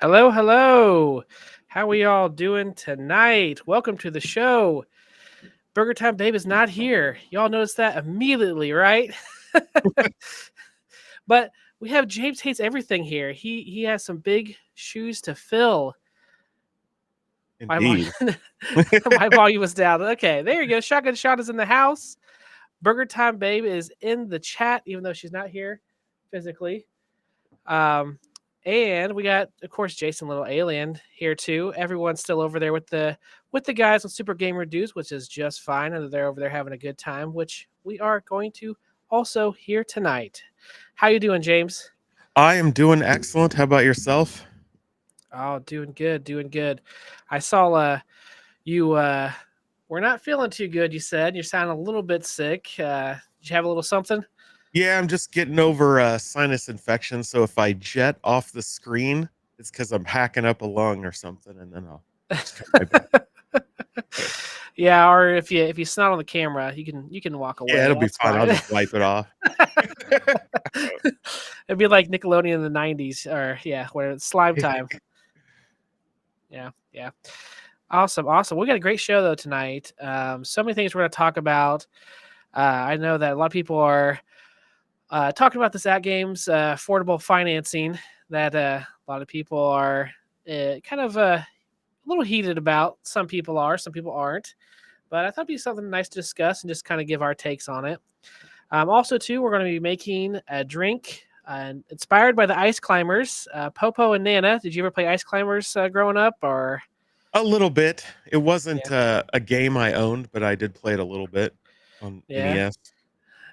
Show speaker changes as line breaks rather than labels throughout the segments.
Hello, hello. How we all doing tonight? Welcome to the show. Burger Time Babe is not here. Y'all noticed that immediately, right? But we have James Hates Everything here. He has some big shoes to fill. My
Indeed.
my volume was down. Okay, there you go. Shotgun Shot is in the house. Burger Time Babe is in the chat, even though she's not here physically. And we got, of course, Jason Little Alien here too. Everyone's still over there with the guys on Super Gamer Dudes, which is just fine, and they're over there having a good time, which we are going to also hear tonight. How you doing, James?
I am doing excellent. How about yourself?
Oh, doing good, doing good. I saw you were not feeling too good. You said you sound a little bit sick. Did you have a little something?
Yeah, I'm just getting over a sinus infection. So if I jet off the screen, it's because I'm hacking up a lung or something, and then I'll just come right back.
Yeah, or if you snot on the camera, you can walk away.
Yeah, it'll be
That's
fine. I'll
fine.
just wipe it off.
It'd be like Nickelodeon in the '90s, or where it's slime time. Yeah. Awesome. We got a great show though tonight. So many things we're going to talk about. I know that a lot of people are talking about this at games affordable financing that a lot of people are kind of a little heated about. Some people are, some people aren't. But I thought it'd be something nice to discuss and just kind of give our takes on it. Also, too, we're going to be making a drink inspired by the Ice Climbers, Popo and Nana. Did you ever play Ice Climbers growing up, or?
A little bit. It wasn't a game I owned, but I did play it a little bit on NES.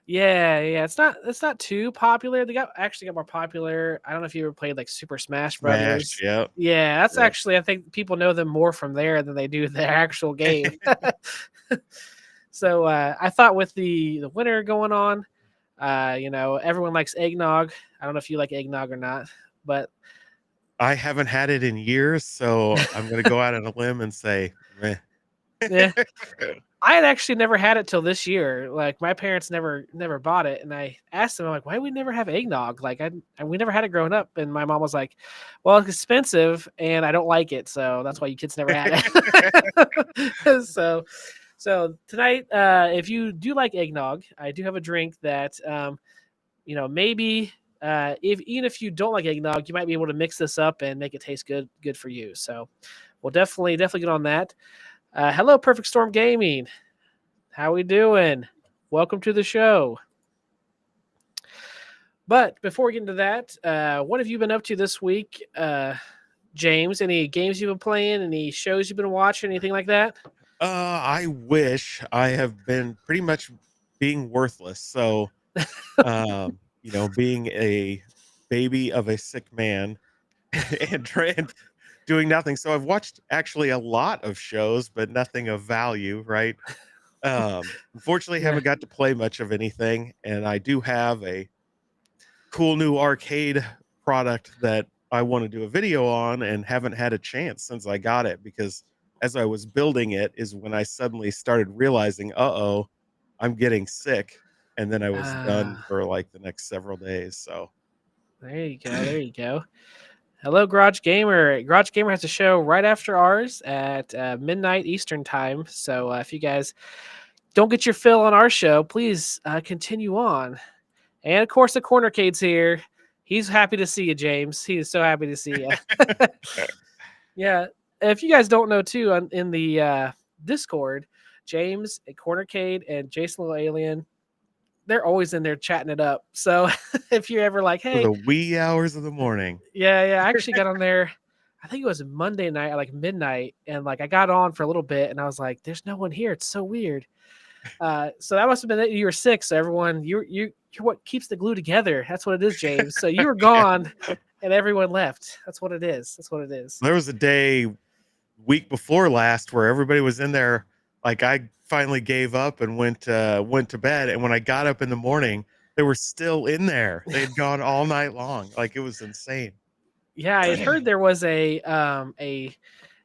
Yeah. It's not too popular. They actually got more popular. I don't know if you ever played like Super Smash Brothers.
Yep.
Yeah, that's actually, I think people know them more from there than they do the actual game. So I thought with the winter going on, everyone likes eggnog. I don't know if you like eggnog or not, but
I haven't had it in years, so I'm going to go out on a limb and say, meh.
Yeah. I had actually never had it till this year. Like my parents never bought it, and I asked them, I'm like, why we never have eggnog? Like we never had it growing up, and my mom was like, well, it's expensive, and I don't like it, so that's why you kids never had it. So tonight, if you do like eggnog, I do have a drink that, maybe even if you don't like eggnog, you might be able to mix this up and make it taste good for you. So we'll definitely get on that. Hello, Perfect Storm Gaming. How we doing? Welcome to the show. But before we get into that, what have you been up to this week, James? Any games you've been playing? Any shows you've been watching? Anything like that?
I wish. I have been pretty much being worthless. So, being a baby of a sick man and doing nothing. So I've watched actually a lot of shows, but nothing of value, right? Unfortunately, haven't got to play much of anything. And I do have a cool new arcade product that I want to do a video on and haven't had a chance since I got it, because as I was building it is when I suddenly started realizing, I'm getting sick. And then I was done for like the next several days. So
there you go. Hello, Garage Gamer. Garage Gamer has a show right after ours at midnight Eastern time. So if you guys don't get your fill on our show, please continue on. And of course, the Cornercade's here. He's happy to see you, James. He is so happy to see you. Yeah. If you guys don't know, too, in the Discord, James, Cornercade, and Jason Little Alien, they're always in there chatting it up. So if you're ever like,
For
hey,
the wee hours of the morning.
yeah, I actually got on there. I think it was Monday night at like midnight, and like I got on for a little bit, and I was like, "There's no one here. It's so weird." So that must have been that you were sick. So everyone, you're what keeps the glue together. That's what it is, James. So you were
Yeah.
gone, and everyone left. That's what it is. That's what it is.
There was a day week before last where everybody was in there. Like I finally gave up and went to bed. And when I got up in the morning, they were still in there. They had gone all night long. Like it was insane.
Yeah, I had heard there was a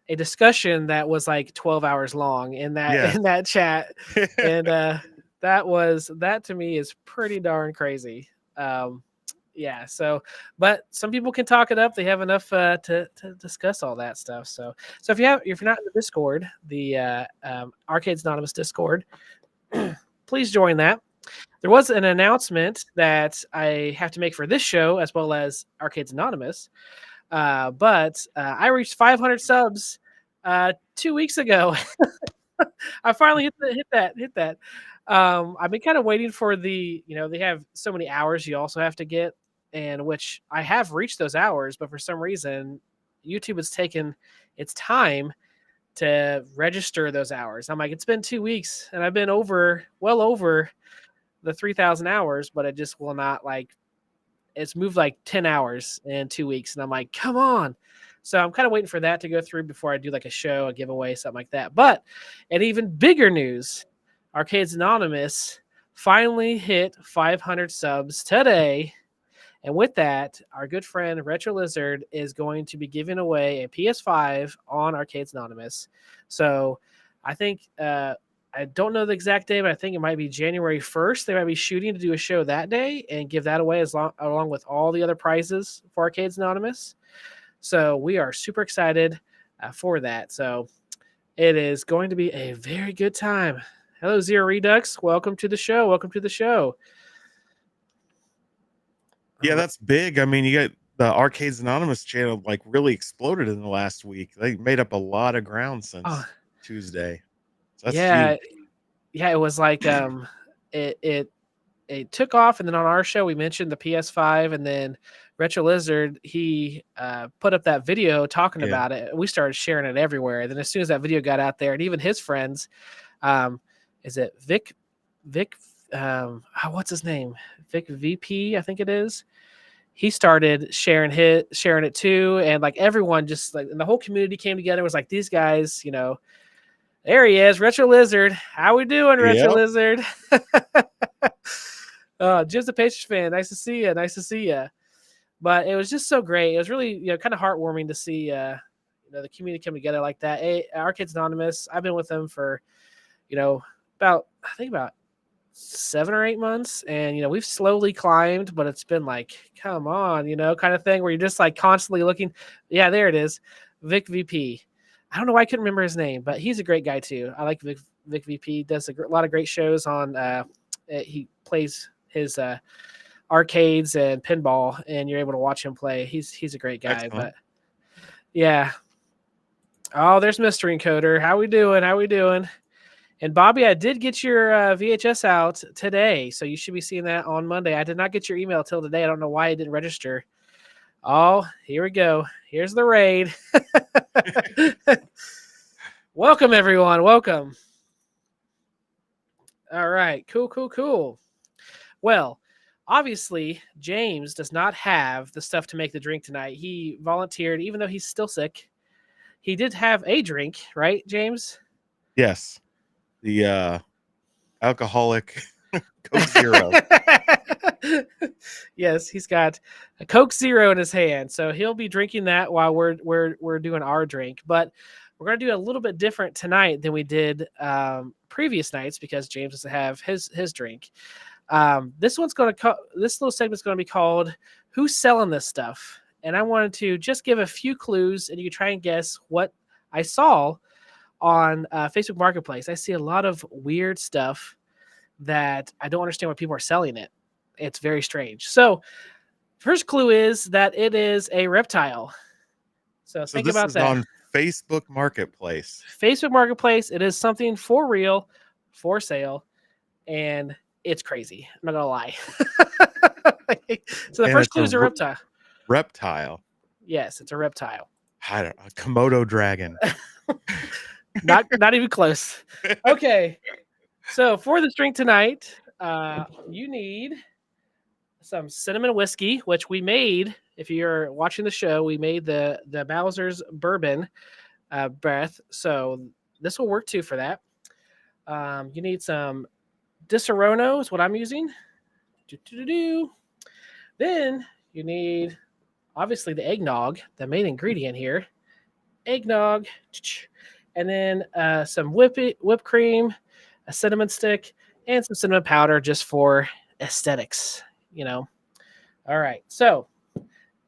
discussion that was like 12 hours long in that
Yes.
in that chat, and that to me is pretty darn crazy. Um, yeah. So, but some people can talk it up. They have enough to discuss all that stuff. So if you're not in the Discord, the Arcades Anonymous Discord, please join that. There was an announcement that I have to make for this show as well as Arcades Anonymous. But I reached 500 subs 2 weeks ago. I finally hit that. I've been kind of waiting for they have so many hours you also have to get, and which I have reached those hours, but for some reason, YouTube has taken its time to register those hours. I'm like, it's been 2 weeks, and I've been well over the 3,000 hours, but it just will not like. It's moved like 10 hours in 2 weeks, and I'm like, come on. So I'm kind of waiting for that to go through before I do like a show, a giveaway, something like that. But and even bigger news, Arcades Anonymous finally hit 500 subs today. And with that, our good friend Retro Lizard is going to be giving away a PS5 on Arcades Anonymous. So I think I don't know the exact day, but I think it might be January 1st. They might be shooting to do a show that day and give that away along with all the other prizes for Arcades Anonymous. So we are super excited for that. So it is going to be a very good time. Hello, Zero Redux. Welcome to the show. Welcome to the show.
Yeah, that's big. I mean, you got the Arcades Anonymous channel like really exploded in the last week. They made up a lot of ground since Tuesday. So that's
yeah,
huge.
yeah. It was like it took off, and then on our show we mentioned the PS5, and then Retro Lizard he put up that video talking
Yeah.
about it. We started sharing it everywhere. And then as soon as that video got out there, and even his friends, is it Vic? What's his name? Vic VP, I think it is. He started sharing it too, and like everyone just like and the whole community came together. It was like these guys, there he is, Retro Lizard. How we doing, Retro
Yep.
Lizard? Jim's a Pacers fan. Nice to see you. Nice to see you. But it was just so great. It was really kind of heartwarming to see the community come together like that. Arcades Anonymous. I've been with them for about 7 or 8 months, and we've slowly climbed, but it's been like, come on, kind of thing where you're just like constantly looking. Yeah, there it is, Vic VP. I don't know why I couldn't remember his name, but he's a great guy too. I like Vic VP. Does a lot of great shows on. He plays his arcades and pinball, and you're able to watch him play. He's a great guy.
Excellent.
But yeah. Oh, there's Mystery Encoder. How we doing? How we doing? And Bobby, I did get your VHS out today, so you should be seeing that on Monday. I did not get your email till today. I don't know why it didn't register. Oh, here we go. Here's the raid. Welcome, everyone. Welcome. All right. Cool. Well, obviously, James does not have the stuff to make the drink tonight. He volunteered, even though he's still sick. He did have a drink, right, James?
Yes. The alcoholic Coke Zero.
Yes, he's got a Coke Zero in his hand, so he'll be drinking that while we're doing our drink. But we're gonna do a little bit different tonight than we did previous nights because James doesn't have his drink. This little segment's gonna be called "Who's Selling This Stuff?" and I wanted to just give a few clues, and you can try and guess what I saw on Facebook Marketplace. I see a lot of weird stuff that I don't understand why people are selling it. It's very strange. So, first clue is that it is a reptile. So
So
think
this
about
is
that.
on Facebook Marketplace.
Facebook Marketplace, it is something for real, for sale, and it's crazy. I'm not gonna lie. So the
And
first
it's
clue is a reptile.
reptile.
Yes, it's a reptile.
I don't know, a Komodo dragon.
Not even close. Okay. So for this drink tonight, you need some cinnamon whiskey, which we made. If you're watching the show, we made the Bowser's bourbon breath. So this will work too for that. You need some Disaronno is what I'm using. Do-do-do-do. Then you need obviously the eggnog, the main ingredient here. Eggnog, and then some whipped cream, a cinnamon stick, and some cinnamon powder just for aesthetics. You know. All right, so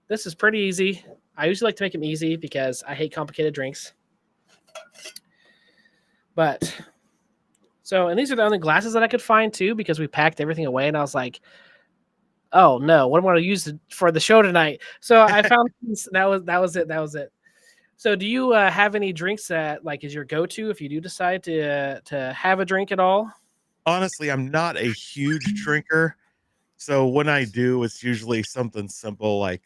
this is pretty easy. I usually like to make them easy because I hate complicated drinks. But so, and these are the only glasses that I could find too because we packed everything away, and I was like, oh no, what am I going to use for the show tonight? So I found that was it. That was it. So do you have any drinks that like is your go-to if you do decide to have a drink at all?
Honestly, I'm not a huge drinker. So when I do, it's usually something simple like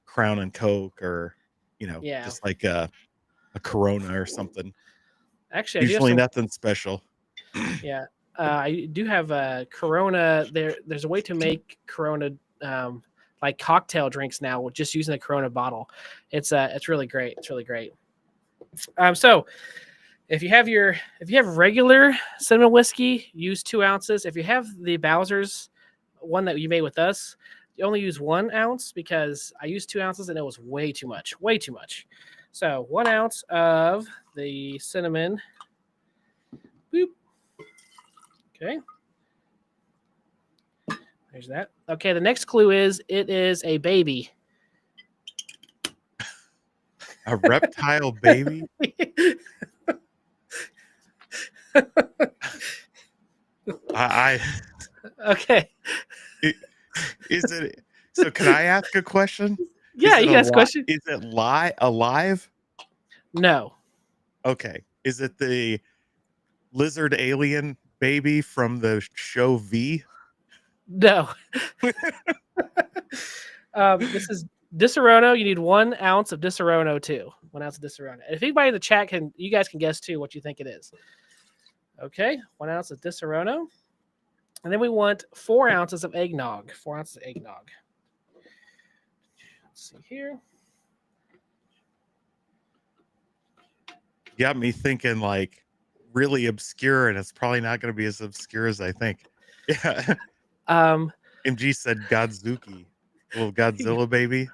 Crown and Coke or,
Yeah,
just like a Corona or something.
actually, I do have
Usually
some.
nothing special.
Yeah, I do have a Corona. There's a way to make Corona like cocktail drinks now with just using the Corona bottle. It's really great. It's really great. So if you have regular cinnamon whiskey, use 2 ounces. If you have the Bowser's one that you made with us, you only use 1 ounce because I used 2 ounces and it was way too much. Way too much. So 1 ounce of the cinnamon. Boop. Okay. There's that. Okay, the next clue is it is a baby.
A reptile baby? I
Okay.
is it so can I ask a question?
Yeah, you can ask a question.
Is it alive?
No.
Okay. Is it the lizard alien baby from the show V?
No. This is Disaronno. You need 1 ounce of Disaronno too. 1 ounce of Disaronno. And if anybody in the chat you guys can guess too what you think it is. Okay, 1 ounce of Disaronno. And then we want 4 ounces of eggnog. 4 ounces of eggnog. Let's see here.
Got me thinking like really obscure, and it's probably not going to be as obscure as I think. Yeah. MG said Godzuki, little Godzilla baby.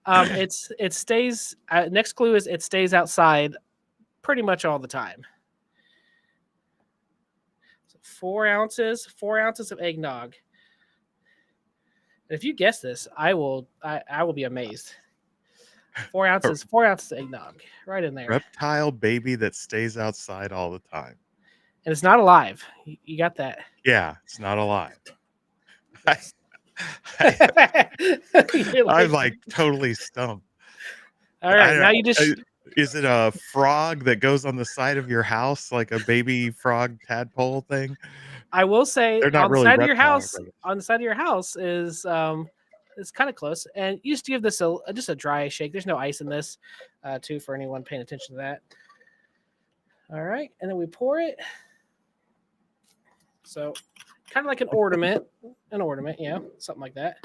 It stays. Next clue is it stays outside pretty much all the time. So 4 ounces of eggnog. And if you guess this, I will be amazed. 4 ounces of eggnog, right in there.
Reptile baby that stays outside all the time.
And it's not alive. You got that?
Yeah, it's not alive. I'm like totally stumped.
All right, now you just.
Is it a frog that goes on the side of your house, like a baby frog tadpole thing?
I will say
They're not
on the
really
side of your
reptiles.
house, is it's kind of close, and you just give this just a dry shake. There's no ice in this, too, for anyone paying attention to that. All right, and then we pour it. So, kind of like an ornament, yeah, something like that.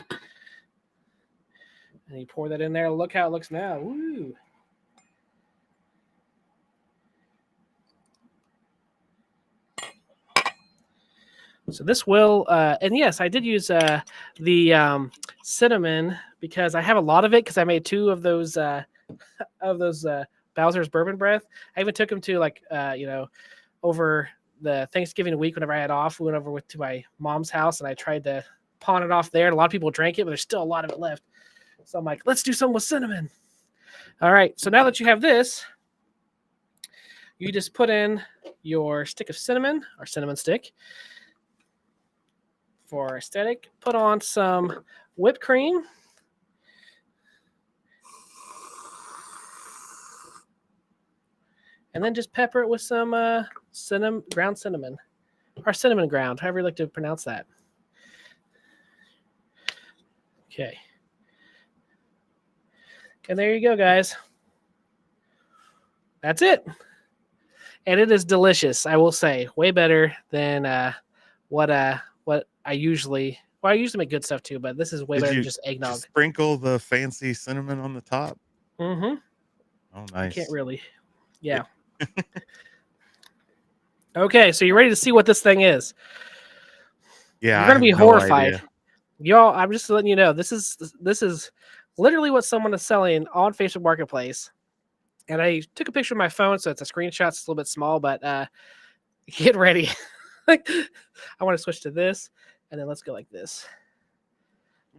And you pour that in there. Look how it looks now. Woo! So this will, and yes, I did use the cinnamon because I have a lot of it because I made 2 of those Bowser's bourbon breath. I even took them to over the Thanksgiving week whenever I had off. We went over to my mom's house and I tried to pawn it off there. And a lot of people drank it, but there's still a lot of it left. So I'm like, let's do some with cinnamon. All right. So now that you have this, you just put in your stick of cinnamon or cinnamon stick. For aesthetic, put on some whipped cream. And then just pepper it with some ground cinnamon. Or cinnamon ground, however you like to pronounce that. Okay. And there you go, guys. That's it. And it is delicious, I will say. Way better than what I usually... Well, I usually make good stuff too, but this is way better than just
Did you
eggnog.
sprinkle the fancy cinnamon on the top?
Mm-hmm.
Oh,
I
nice.
can't really. Yeah. Okay, so you ready to see what this thing is?
Yeah,
You're
I
gonna be
have no
horrified.
idea.
Y'all, I'm just letting you know, this is literally what someone is selling on Facebook Marketplace. And I took a picture of my phone, so it's a screenshot. It's a little bit small, but get ready. I want to switch to this, and then let's go like this.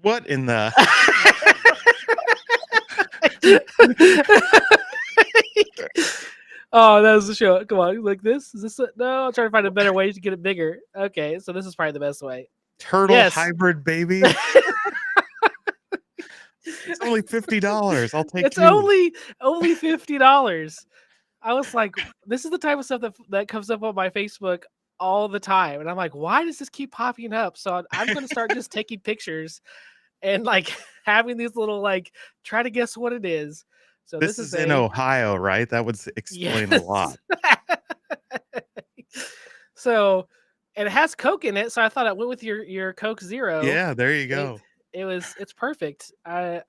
What in the?
Oh, that was the show. Come on, like this? Is this it? No, I'm trying to find a better way to get it bigger. Okay, so this is probably the best way.
Turtle
Yes.
hybrid baby. It's only $50. I'll take
It's
you.
only $50. I was like, this is the type of stuff that comes up on my Facebook all the time, and I'm like, why does this keep popping up? So I'm going to start just taking pictures and like having these little like try to guess what it is. So
This is in Ohio, right? That would explain a lot.
So, and it has Coke in it, so I thought it went with your Coke Zero.
Yeah, there you go.
It's perfect. I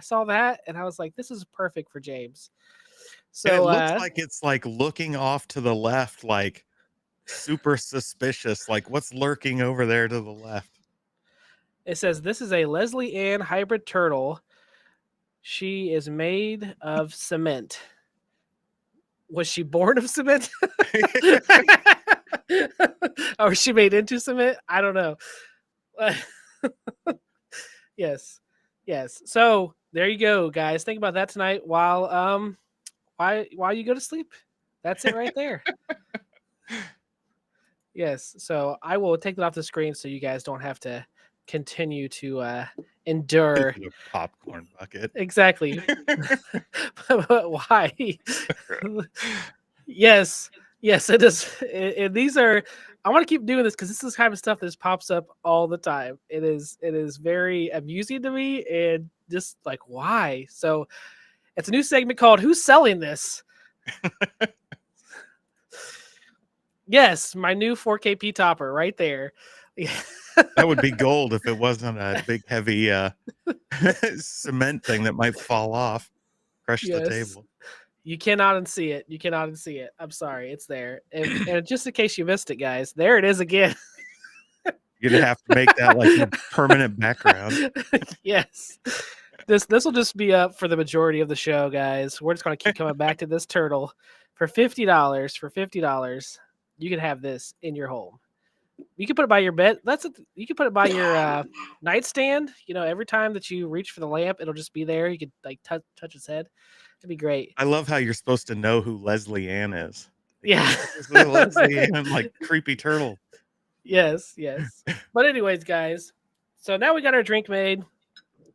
saw that and I was like, this is perfect for James. So
And it looks like it's like looking off to the left, like super suspicious. Like what's lurking over there to the left?
It says this is a Leslie Ann hybrid turtle. She is made of cement. Was she born of cement? Or was she made into cement? I don't know. Yes. So there you go, guys. Think about that tonight while you go to sleep. That's it right there. Yes. So I will take that off the screen so you guys don't have to continue to endure
a popcorn bucket.
Exactly. But why? Yes, it is. These are. I want to keep doing this because this is the kind of stuff that just pops up all the time. It is very amusing to me and just like why. So it's a new segment called "Who's Selling This." Yes, my new 4K P topper right there.
That would be gold if it wasn't a big heavy cement thing that might fall off, crush the table.
You cannot unsee it. You cannot unsee it. I'm sorry, it's there. And just in case you missed it, guys, there it is again.
You're gonna have to make that like your permanent background.
Yes. This will just be up for the majority of the show, guys. We're just gonna keep coming back to this turtle for $50. For $50, you can have this in your home. You can put it by your bed. You can put it by your nightstand. You know, every time that you reach for the lamp, it'll just be there. You could like touch its head. It'd be great.
I love how you're supposed to know who Leslie Ann is.
Yeah.
Leslie Ann, like creepy turtle.
Yes. But anyways, guys, so now we got our drink made.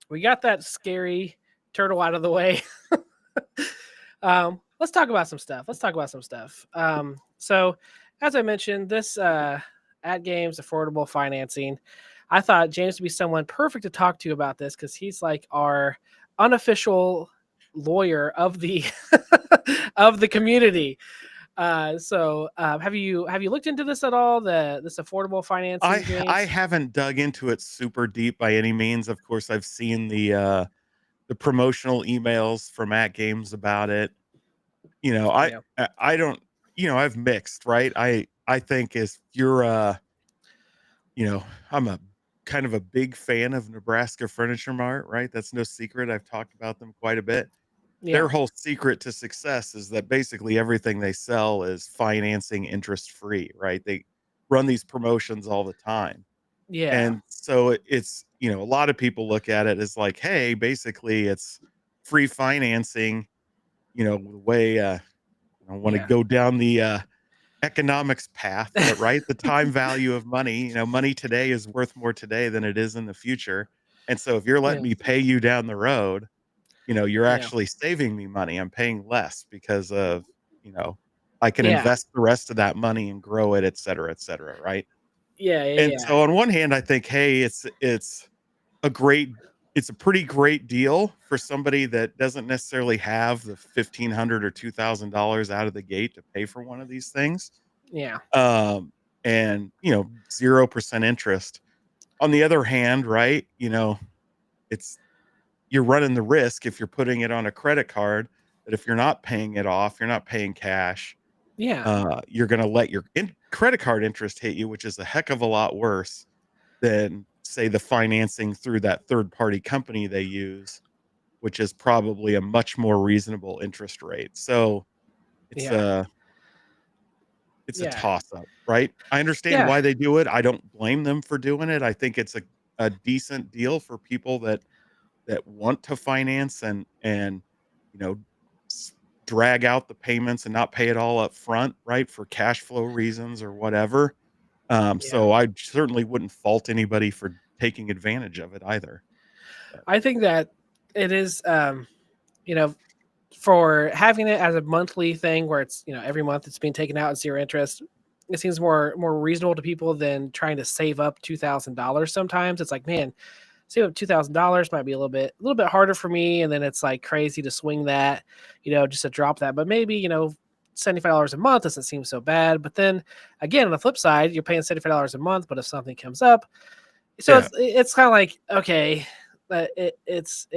We got that scary turtle out of the way. Let's talk about some stuff. So as I mentioned, this at Games affordable financing, I thought James would be someone perfect to talk to about this because he's like our unofficial lawyer of the of the community. So have you looked into this at all? This affordable financing?
I haven't dug into it super deep by any means. Of course, I've seen the promotional emails from at Games about it. You know, I don't. You know, I've mixed, right? I think if you're you know, I'm a kind of a big fan of Nebraska Furniture Mart, right? That's no secret. I've talked about them quite a bit. Their whole secret to success is that basically everything they sell is financing interest free, right? They run these promotions all the time.
Yeah.
And So it's, a lot of people look at it as like, hey, basically it's free financing, the way I want to
Yeah.
go down the economics path, but right, the time value of money, money today is worth more today than it is in the future. And so if you're letting
Yeah.
me pay you down the road, you're
Yeah.
actually saving me money. I'm paying less because of, you know, I can
Yeah.
invest the rest of that money and grow it, et cetera, right?
Yeah. Yeah.
And
Yeah.
so on one hand, I think, hey, a great it's a pretty great deal for somebody that doesn't necessarily have the 1,500 or $2,000 out of the gate to pay for one of these things.
Yeah.
Um, and 0% interest. On the other hand, right, it's you're running the risk if you're putting it on a credit card that if you're not paying it off, you're not paying cash,
Yeah.
you're going to let your credit card interest hit you, which is a heck of a lot worse than say the financing through that third party company they use, which is probably a much more reasonable interest rate. So it's
Yeah.
a it's a
Yeah.
toss up, right? I understand
Yeah.
why they do it. I don't blame them for doing it. I think it's a decent deal for people that want to finance and you know s- drag out the payments and not pay it all up front, right? For cash flow reasons or whatever.
Yeah.
So I certainly wouldn't fault anybody for taking advantage of it either. But
I think that it is, you know, for having it as a monthly thing where it's, every month it's being taken out at zero interest. It seems more reasonable to people than trying to save up $2,000. Sometimes it's like, man, save up $2,000 might be a little bit harder for me, and then it's like crazy to swing that, just to drop that. But maybe $75 a month doesn't seem so bad. But then again, on the flip side, you're paying $75 a month, but if something comes up, so
yeah,
it's kind of like, okay, but it's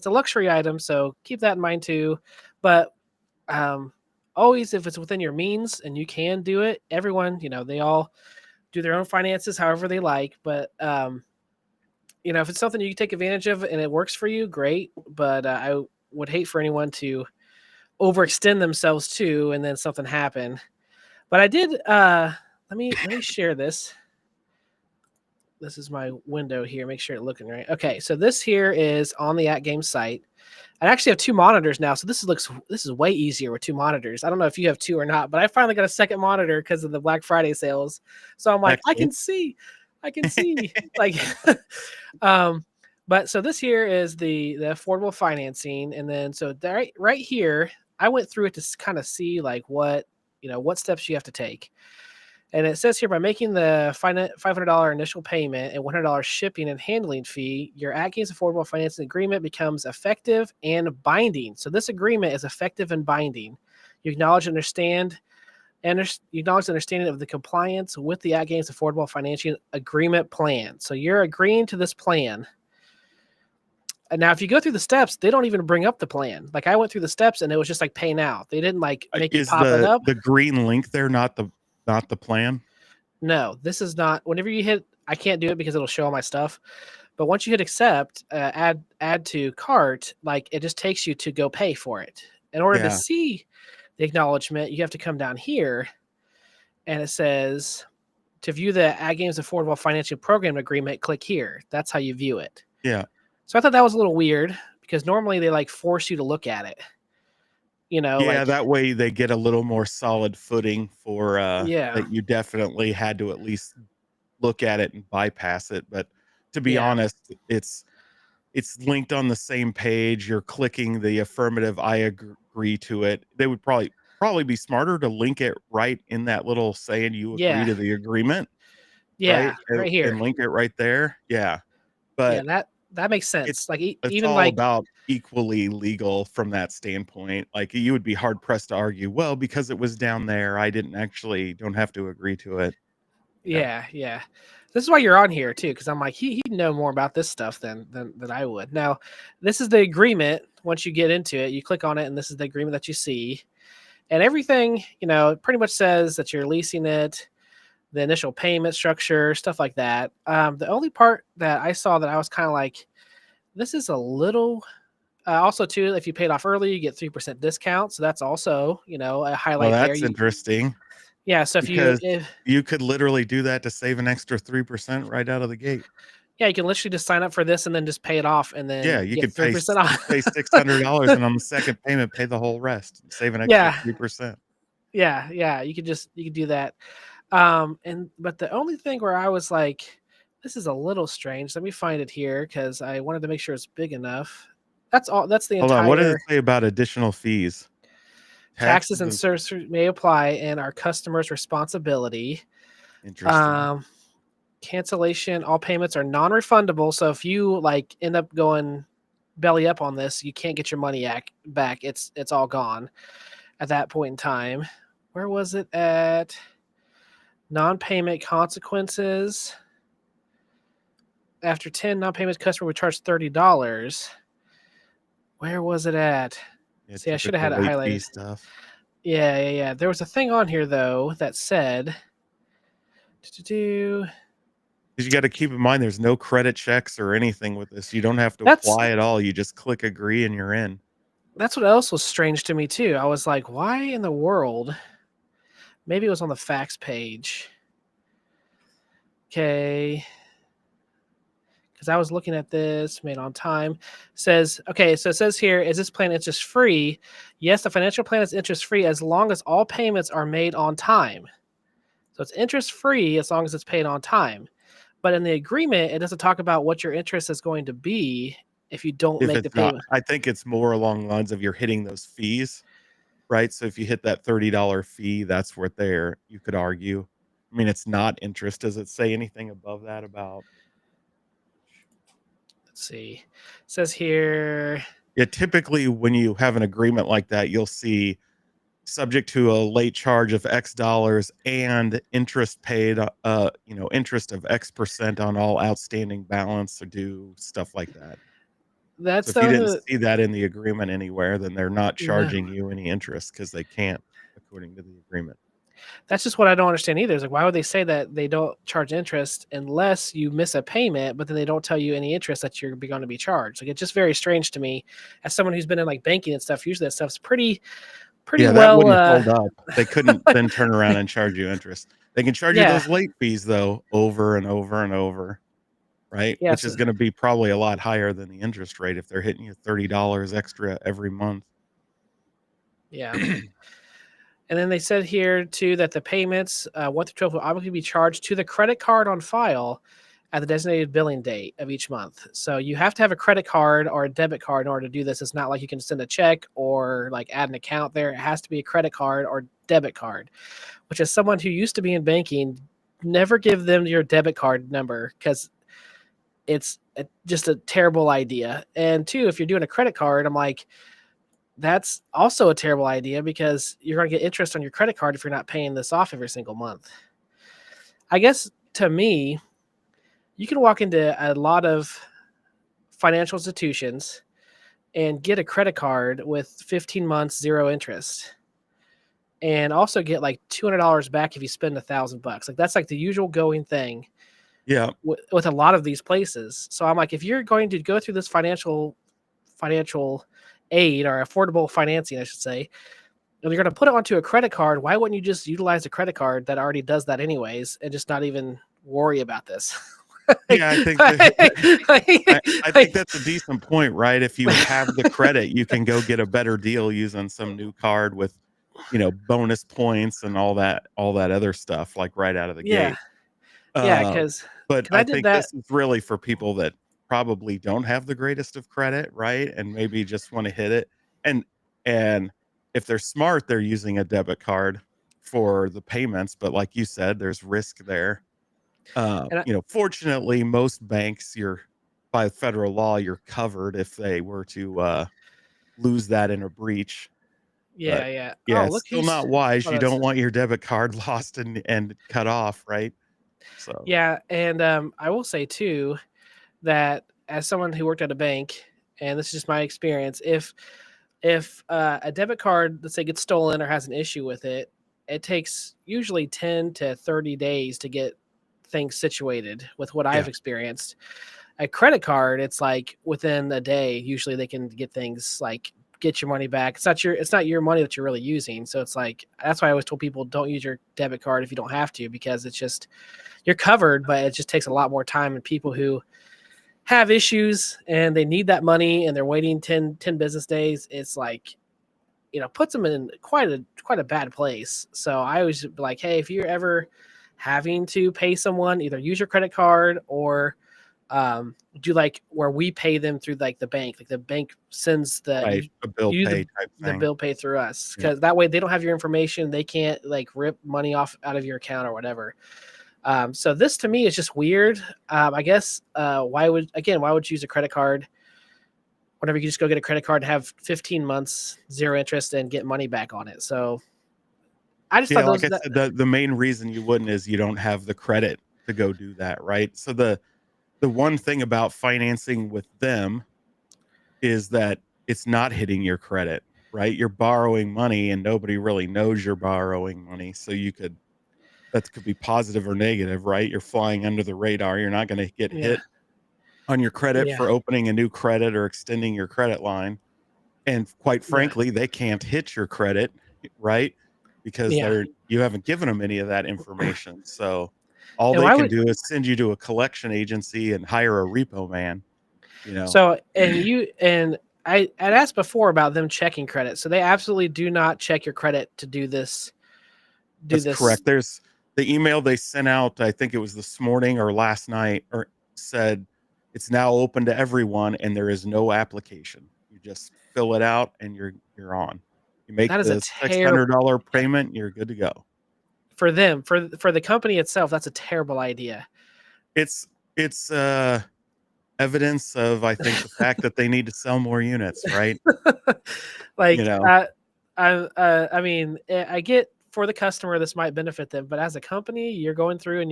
a luxury item, so keep that in mind too. But um, always, if it's within your means and you can do it, everyone, they all do their own finances however they like. But if it's something you can take advantage of and it works for you, great. But I would hate for anyone to overextend themselves too, and then something happen. But I did. Let me share this. This is my window here. Make sure it's looking right. Okay, so this here is on the At Game site. I actually have two monitors now, so this is way easier with two monitors. I don't know if you have two or not, but I finally got a second monitor because of the Black Friday sales. So I'm like,
excellent.
I can see, like, um, but so this here is the affordable financing, and then so right here, I went through it to kind of see like what steps you have to take. And it says here by making the $500 initial payment and $100 shipping and handling fee, your Atkins Affordable Financing Agreement becomes effective and binding. So this agreement is effective and binding. You acknowledge and understand and you acknowledge the understanding of the compliance with the Atkins Affordable Financing Agreement plan. So you're agreeing to this plan. And now, if you go through the steps, they don't even bring up the plan. Like I went through the steps and it was just like paying out. They didn't like make you
Is
pop it up.
the green link there not the plan?
No, this is not. Whenever you hit, I can't do it because it'll show all my stuff. But once you hit accept, add to cart, like it just takes you to go pay for it. In order to
Yeah,
see the acknowledgement, you have to come down here, and it says to view the Ad Games Affordable Financial Program Agreement. Click here. That's how you view it.
yeah,
So I thought that was a little weird because normally they like force you to look at it.
yeah.
Like,
That way they get a little more solid footing for
yeah,
that. You definitely had to at least look at it and bypass it. But to be
yeah,
honest, it's linked on the same page. You're clicking the affirmative. I agree to it. They would probably be smarter to link it right in that little saying you agree
yeah,
to the agreement,
yeah,
right?
right
And
here.
link it right there. Yeah.
Yeah,
But
that makes
it's
sense. Like
it's
even
all
like,
about equally legal from that standpoint. Like you would be hard pressed to argue, well, because it was down there, I didn't actually don't have to agree to it. Yeah.
yeah, yeah. This is why you're on here too, because I'm like he'd know more about this stuff than I would. Now, this is the agreement. Once you get into it, you click on it, and this is the agreement that you see, and everything it pretty much says that you're leasing it, the initial payment structure, stuff like that. The only part that I saw that I was kind of like, this is a little. Also, too, if you paid off early, you get 3% discount. So that's also a
Well,
highlight there.
that's interesting
Yeah. So if you
because you could literally do that to save an extra 3% right out of the gate.
Yeah, you can literally just sign up for this and then just pay it off and
Yeah,
then
you
get
could
3% off.
pay $600, and on the second payment, pay the whole rest, and save an extra
Yeah.
3%.
Yeah. You could do that. And but the only thing where I was like, this is a little strange. Let me find it here because I wanted to make sure it's big enough. That's all. That's the
Hold on, what does
entire
it say about additional fees?
taxes
Taxes
and
and
services may apply and our customers' responsibility.
interesting.
Um, cancellation, all payments are non-refundable. So if you like end up going belly up on this, you can't get your money back. It's all gone at that point in time. Where was it at? Non-payment consequences. After 10 non-payments, customer would charge $30. Where was it at?
Yeah,
See, I should have
typical
had it
late fee
highlighted.
stuff.
Yeah. There was a thing on here though that said, do
'Cause you gotta keep in mind there's no credit checks or anything with this. You don't have to
that's
apply at all. You just click agree and you're in.
that's what else was strange to me too. I was like, why in the world? Maybe it was on the facts page. Okay. Because I was looking at this, made on time. Says, okay, so it says here, is this plan interest free? Yes, the financial plan is interest free as long as all payments are made on time. So it's interest free as long as it's paid on time. But in the agreement, it doesn't talk about what your interest is going to be if you don't
If
make the
it's not
payment.
I think it's more along the lines of you're hitting those fees, right? So if you hit that $30 fee, that's where there you could argue. I mean, it's not interest. Does it say anything above that about
Let's see. It says here,
Yeah, typically when you have an agreement like that, you'll see subject to a late charge of X dollars and interest paid, interest of X percent on all outstanding balance or due, stuff like that. So
that's
if you didn't
the
see that in the agreement anywhere, then they're not
no.
charging you any interest because they can't, according to the agreement.
That's just what I don't understand either. Is like, why would they say that they don't charge interest unless you miss a payment, but then they don't tell you any interest that you're going to be charged? Like, it's just very strange to me as someone who's been in like banking and stuff. Usually that stuff's pretty
Yeah, that
well.
wouldn't hold up. They couldn't then turn around and charge you interest. They can charge you
Yeah.
those late fees though, over and over and over, right? Which
Yes.
is going to be probably a lot higher than the interest rate if they're hitting you $30 extra every month.
Yeah. And then they said here too that the payments 1 through 12 will obviously be charged to the credit card on file at the designated billing date of each month. So you have to have a credit card or a debit card in order to do this. It's not like you can send a check or like add an account there. It has to be a credit card or debit card, which is someone who used to be in banking, never give them your debit card number because just a terrible idea. And two, if you're doing a credit card, I'm like, that's also a terrible idea because you're going to get interest on your credit card if you're not paying this off every single month. I guess to me, you can walk into a lot of financial institutions and get a credit card with 15 months, zero interest, and also get like $200 back if you spend $1,000. Like that's like the usual going thing
Yeah.
with a lot of these places. So I'm like, if you're going to go through this financial aid or affordable financing, I should say, and you're going to put it onto a credit card, why wouldn't you just utilize a credit card that already does that anyways and just not even worry about this? like,
Yeah, I think that I think
like,
that's a decent point, right? If you have the credit, you can go get a better deal using some new card with, bonus points and all that other stuff like right out of the
yeah,
gate.
yeah,
Uh,
because
but
I
I
did
think
that.
this is really for people that probably don't have the greatest of credit, right? And maybe just want to hit it. And if they're smart, they're using a debit card for the payments, but like you said, there's risk there.
And
Fortunately, most banks, by federal law, you're covered if they were to lose that in a breach. But
yeah.
yeah,
Oh,
it's
look
still
who's.
not wise.
Oh,
You
that's
don't want your debit card lost and cut off, right? So
yeah, and I will say too that as someone who worked at a bank, and this is just my experience, if a debit card, let's say, gets stolen or has an issue with it, it takes usually 10 to 30 days to get things situated with what
yeah,
I've experienced. A credit card, it's like within a day, usually they can get things like get your money back. It's not your money that you're really using. So it's like that's why I always told people don't use your debit card if you don't have to, because it's just you're covered, but it just takes a lot more time and people who have issues and they need that money and they're waiting 10 business days, it's like, puts them in quite a bad place. So I always be like, hey, if you're ever having to pay someone, either use your credit card or do like where we pay them through like the bank. Like the bank sends
Right, a bill
you
pay type
the
thing.
bill pay through us,
Yeah.
because that way they don't have your information. They can't like rip money off out of your account or whatever. So this to me is just weird. I guess why would you use a credit card whenever you can just go get a credit card and have 15 months 0 interest and get money back on it? So I just
Yeah,
thought
like
those
I said, the main reason you wouldn't is you don't have the credit to go do that, right? So the one thing about financing with them is that it's not hitting your credit, right? You're borrowing money and nobody really knows you're borrowing money. So that could be positive or negative, right? You're flying under the radar. You're not going to get
yeah
hit on your credit
yeah
for opening a new credit or extending your credit line. And quite
yeah
frankly, they can't hit your credit, right? Because
yeah.
you haven't given them any of that information. So all
And
they
why
can
would
do is send you to a collection agency and hire a repo man, you know.
So, I'd asked before about them checking credit. So they absolutely do not check your credit to do this. Do
That's
this.
correct. There's the email they sent out, I think it was this morning or last night, or said it's now open to everyone and there is no application. You just fill it out and you're on. You make
That is a
the
terrible
$600 payment, you're good to go.
for them. For the company itself, that's a terrible idea.
It's evidence of, I think, the fact that they need to sell more units, right? You
Like,
know?
I mean, I get for the customer this might benefit them, but as a company, you're going through and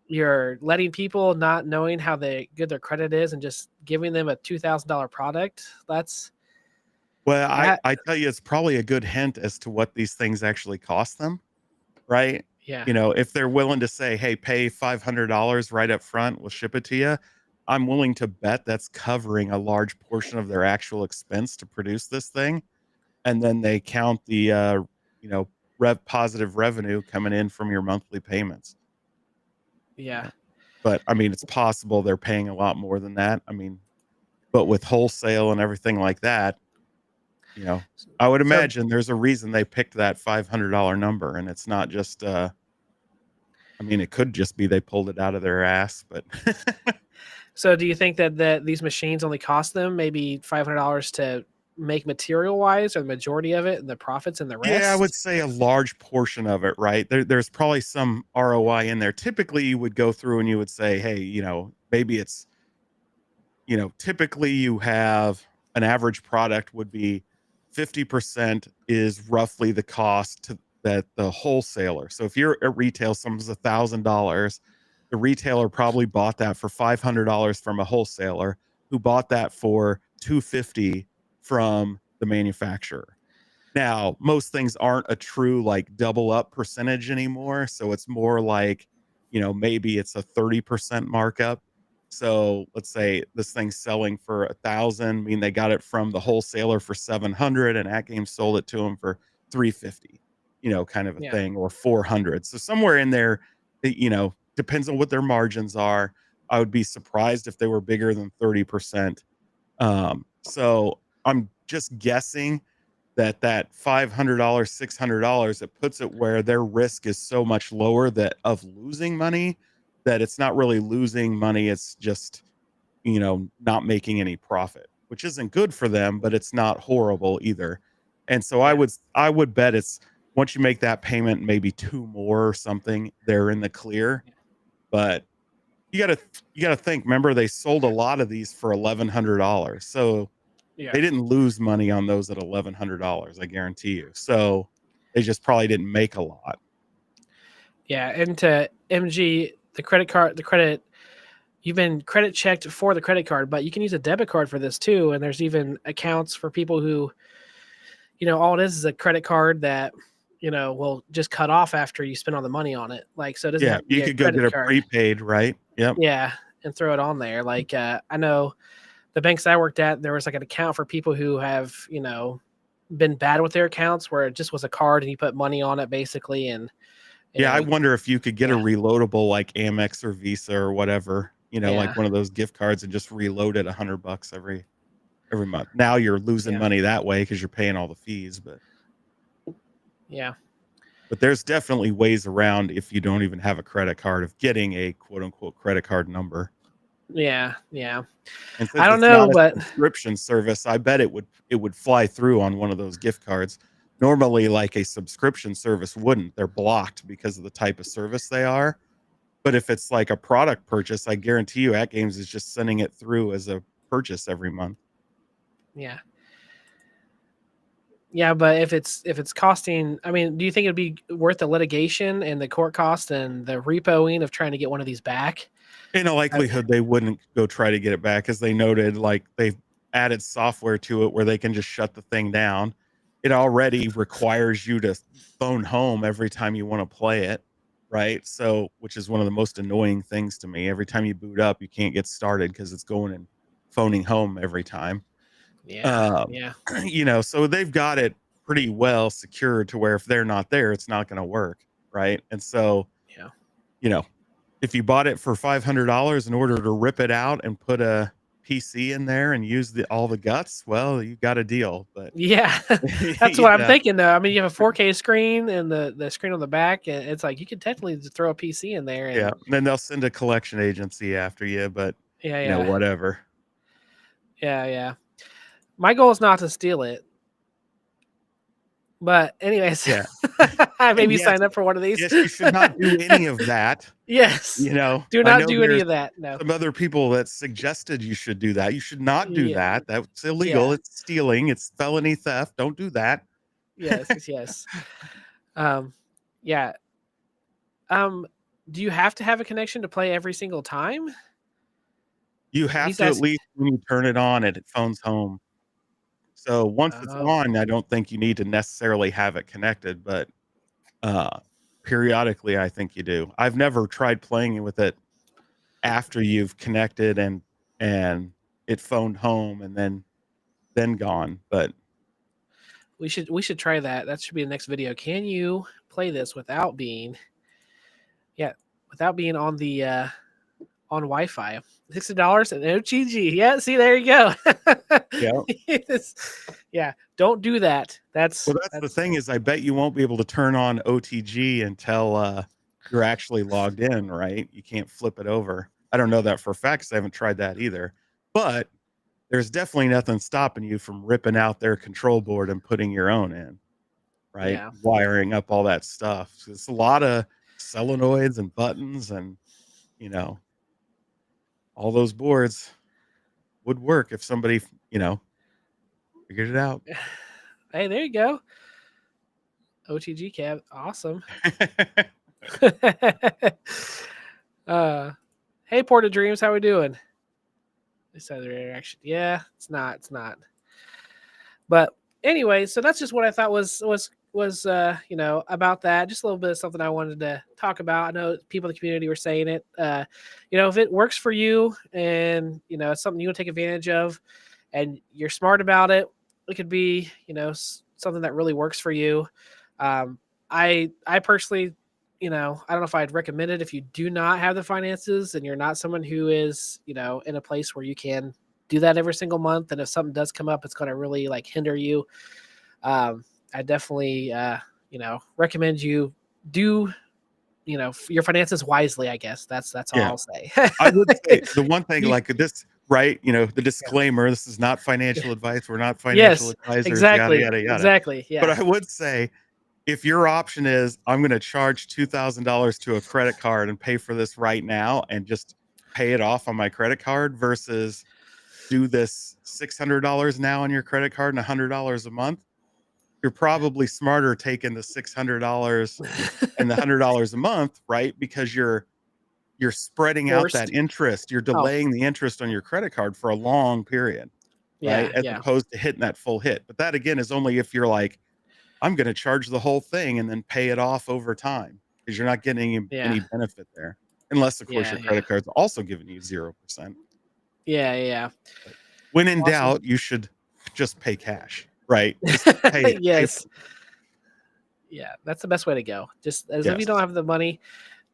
you're letting people not knowing how good their credit is and just giving them a $2,000 product. That's
Well,
that.
I tell you, it's probably a good hint as to what these things actually cost them, right?
Yeah,
You know, if they're willing to say, "Hey, pay $500 right up front, we'll ship it to you." I'm willing to bet that's covering a large portion of their actual expense to produce this thing, and then they count the, you know, positive revenue coming in from your monthly payments, you
yeah.
know? But, I mean, it's possible they're paying a lot more than that. I mean, but with wholesale and everything like that, you know, I would
So
imagine there's a reason they picked that $500 number, and it's not just, I mean, it could just be they pulled it out of their ass, but
So do you think that these machines only cost them maybe $500 to make material wise, or the majority of it, and the profits and the
yeah, I would
rest?
say a large portion of it, right? There's probably some ROI in there. Typically, you would go through and you would say, hey, you know, maybe it's, you know, typically you have an average product would be 50% is roughly the cost that the wholesaler. So if you're at retail, someone's $1,000, the retailer probably bought that for $500 from a wholesaler who bought that for 250 from the manufacturer. Now, most things aren't a true like double up percentage anymore. So it's more like, you know, maybe it's a 30% markup. So let's say this thing's selling for 1,000. I mean, they got it from the wholesaler for 700 and At Game sold it to them for 350, you know, kind of a
Yeah,
thing, or 400. So somewhere in there, you know, depends on what their margins are. I would be surprised if they were bigger than 30%. So I'm just guessing that $500, $600, it puts it where their risk is so much lower that of losing money, that it's not really losing money. It's just, you know, not making any profit, which isn't good for them, but it's not horrible either. And so
yeah,
I would bet it's once you make that payment, maybe two more or something, they're in the clear. But you gotta you gotta think, remember they sold a lot of these for $1,100. So
yeah,
they didn't lose money on those at $1,100, I guarantee you. So they just probably didn't make a lot.
yeah. And to MG, the credit card, the credit, you've been credit checked for the credit card, but you can use a debit card for this too. And there's even accounts for people who, all it is a credit card that, will just cut off after you spend all the money on it. Like, so it doesn't
Yeah,
have to
you
be a
could go
credit
get a
card.
prepaid, right? Yep.
Yeah. And throw it on there. Like, I know the banks I worked at, there was like an account for people who have, been bad with their accounts where it just was a card and you put money on it basically. And,
Yeah, I
you,
wonder if you could get a
yeah,
reloadable like Amex or Visa or whatever, like
Yeah.
one of those gift cards and just reload it $100 every month. Now you're losing
Yeah.
money that way because you're paying all the fees,
Yeah.
but there's definitely ways around if you don't even have a credit card of getting a quote unquote credit card number.
Yeah. Yeah.
And
I
since
don't
it's
know,
not a
but
subscription service, I bet it would fly through on one of those gift cards. Normally, like a subscription service wouldn't. They're blocked because of the type of service they are. But if it's like a product purchase, I guarantee you At Games is just sending it through as a purchase every month.
yeah. Yeah, but if it's costing, I mean, do you think it'd be worth the litigation and the court cost and the repoing of trying to get one of these back?
In a likelihood, they wouldn't go try to get it back, as they noted, like they've added software to it where they can just shut the thing down. It already requires you to phone home every time you want to play it, right? So, which is one of the most annoying things to me. Every time you boot up, you can't get started because it's going and phoning home every time.
Yeah,
Um,
yeah,
so they've got it pretty well secured to where if they're not there, it's not going to work, right? And so,
yeah,
you know, if you bought it for $500 in order to rip it out and put a PC in there and use all the guts, well, you got a deal. But
yeah. That's what I'm
yeah,
thinking, though. I mean, you have a 4K screen and the screen on the back, and it's like you could technically just throw a PC in there,
yeah.
and
Then they'll send a collection agency after you, but
yeah, yeah,
whatever.
yeah, yeah. My goal is not to steal it, but anyways,
Yeah.
I
And
maybe sign up for one of these.
yes, you should not do any of that.
Yes, do
I
not
know
do any
there's
of that. No.
some other people that suggested you should do that. You should not do
Yeah,
that. That's illegal.
yeah,
It's stealing. It's felony theft. Don't do that.
yes, yes, yes. Um, yeah. Um, do you have to have a connection to play every single time?
You have
He's
to, at
asking.
least when you turn it on, it phones home. So once it's
Oh,
on, I don't think you need to necessarily have it connected, but uh, periodically, I think you do. I've never tried playing with it after you've connected and it phoned home and then gone. But
we should try that. That should be the next video. Can you play this without being, yeah, without being on the on Wi-Fi? $60 and OTG. Yeah, see, there you go.
yeah,
Yeah, don't do that.
well, that's the
That's
thing is, I bet you won't be able to turn on OTG until you're actually logged in, right? You can't flip it over. I don't know that for a fact because I haven't tried that either. But there's definitely nothing stopping you from ripping out their control board and putting your own in, right?
yeah.
Wiring up all that stuff. So it's a lot of solenoids and buttons, and you know, all those boards would work if somebody, figured it out.
Hey, there you go. OTG cab. Awesome. uh hey, Porta Dreams, how we doing? This other interaction. Yeah, it's not. It's not. But anyway, so that's just what I thought was about that. Just a little bit of something I wanted to talk about. I know people in the community were saying it. If it works for you and it's something you want to take advantage of, and you're smart about it, it could be something that really works for you. I personally, I don't know if I'd recommend it if you do not have the finances and you're not someone who is in a place where you can do that every single month. And if something does come up, it's going to really like hinder you. I definitely, recommend you do, your finances wisely. I guess that's all
Yeah.
I'll say.
I would say the one thing
You-
like this, right? The
yeah.
disclaimer, this is not financial advice. We're not financial
Yes,
advisors, yada,
exactly,
yada, yada.
exactly.
But
Yeah,
I would say if your option is, I'm going to charge $2,000 to a credit card and pay for this right now and just pay it off on my credit card versus do this $600 now on your credit card and $100 a month, you're probably smarter taking the $600 and the $100 a month, right? Because you're spreading out that
forced.
interest. You're
Oh,
delaying the interest on your credit card for a long period, right?
yeah,
As
yeah,
opposed to hitting that full hit. But that again is only if you're like, I'm going to charge the whole thing and then pay it off over time because you're not getting
yeah,
any benefit there. Unless, of course,
yeah,
your
yeah,
credit card's also giving you 0%.
yeah, yeah.
But when in
Awesome.
doubt, you should just pay cash, right? Just pay it.
Yes. Yeah, that's the best way to go. Just as if you don't
Yes.
have the money,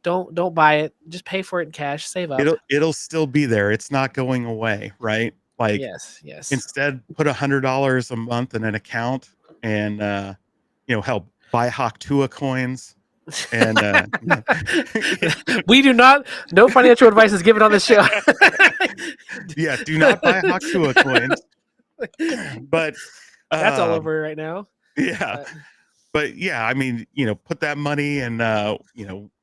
don't buy it. Just pay for it in cash. Save up.
It'll still be there. It's not going away, right? Like
Yes, yes.
instead, put $100 a month in an account, and help buy Haktua coins, and
We do not. No financial advice is given on this show.
yeah, do not buy Haktua coins. But
That's all
um,
over right now.
yeah,
But
but yeah, I mean, put that money in,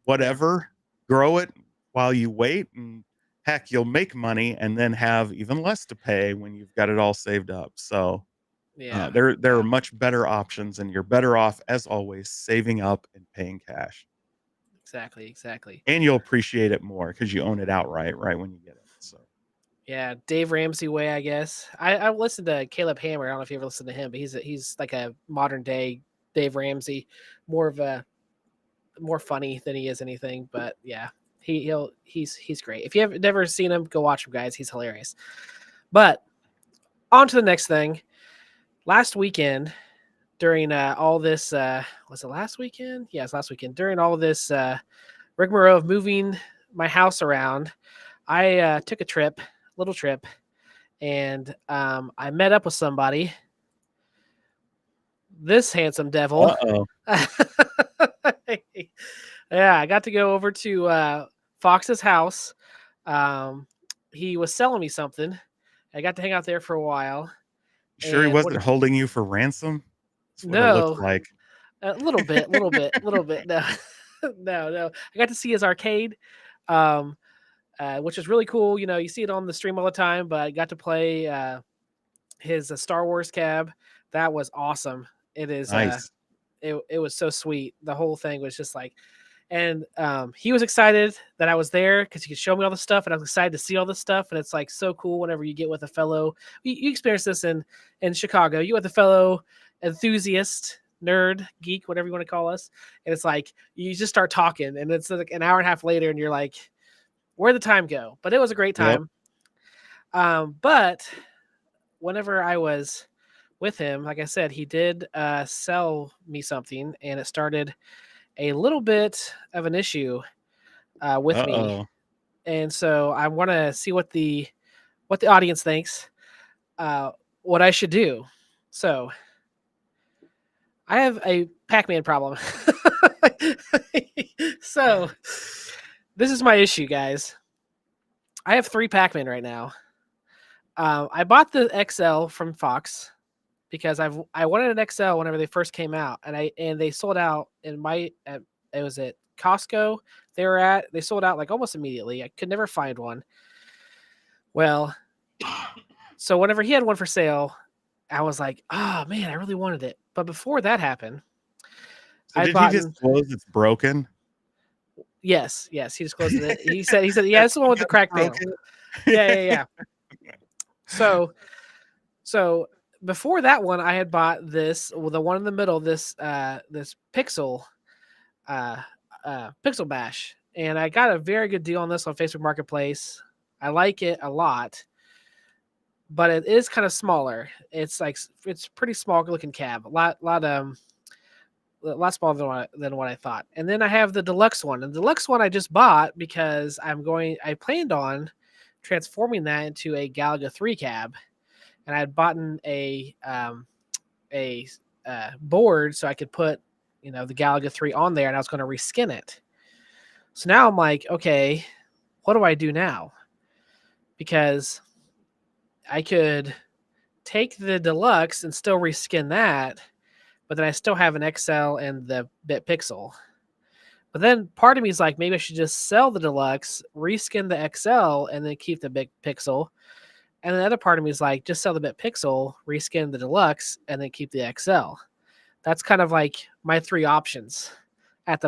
whatever, grow it while you wait, and heck, you'll make money and then have even less to pay when you've got it all saved up. So
yeah,
there are
yeah,
much better options, and you're better off, as always, saving up and paying cash,
exactly, exactly.
and you'll appreciate it more because you own it outright, right when you get it. So
Yeah, Dave Ramsey way, I guess. I listened to Caleb Hammer. I don't know if you ever listened to him, but he's like a modern day Dave Ramsey, more of a more funny than he is anything. But yeah, he's great. If you have never seen him, go watch him, guys. He's hilarious. But on to the next thing. Last weekend, during all this, was it last weekend? Yeah, it's last weekend. During all this rigmarole of moving my house around, I took a trip, little trip, and I met up with somebody. This handsome devil.
uh-oh.
Yeah, I got to go over to Fox's house. Um, he was selling me something. I got to hang out there for a while.
You sure he
And what?
wasn't holding you for ransom? That's what it looks
No,
like.
a little bit, little bit, little bit. No, no. I got to see his arcade, um, which is really cool. You see it on the stream all the time, but I got to play his Star Wars cab. That was awesome. It is.
Nice.
It was so sweet. The whole thing was just like, and he was excited that I was there because he could show me all the stuff, and I was excited to see all the stuff. And it's like so cool whenever you get with a fellow. You experience this in Chicago. You with a fellow enthusiast, nerd, geek, whatever you want to call us, and it's like you just start talking, and it's like an hour and a half later, and you're like, where'd the time go? But it was a great
Yep.
time. But whenever I was with him, like I said, he did sell me something, and it started a little bit of an issue with me,
Uh-oh.
and so I want to see what the audience thinks, uh, what I should do. So I have a Pac-Man problem. So this is my issue, guys. I have 3 Pac-Man right now. I bought the XL from Fox because I wanted an XL whenever they first came out, and they sold out in it was at Costco. They sold out like almost immediately. I could never find one. Well, so whenever he had one for sale, I was like, oh man, I really wanted it. But before that happened,
So
I'd
did he
bought
disclose it's broken?
yes, he disclosed it. He said, yeah, it's the one with the
Got it
cracked panel.
broken?
Yeah. So So before that one, I had bought the one in the middle, this Pixel, uh, Pixel Bash, and I got a very good deal on this on Facebook Marketplace. I like it a lot, but it is kind of smaller. It's pretty small looking cab, a lot smaller than what I thought. And then I have the deluxe one, and the deluxe one I just bought because I planned on transforming that into a Galaga 3 cab, and I had bought a board so I could put the Galaga 3 on there, and I was going to reskin it. So now I'm like, okay, what do I do now? Because I could take the deluxe and still reskin that, but then I still have an XL and the bit pixel. But then part of me is like, maybe I should just sell the deluxe, reskin the XL, and then keep the big pixel. And the other part of me is like, just sell the bit pixel, reskin the deluxe, and then keep the XL. That's kind of like my 3 options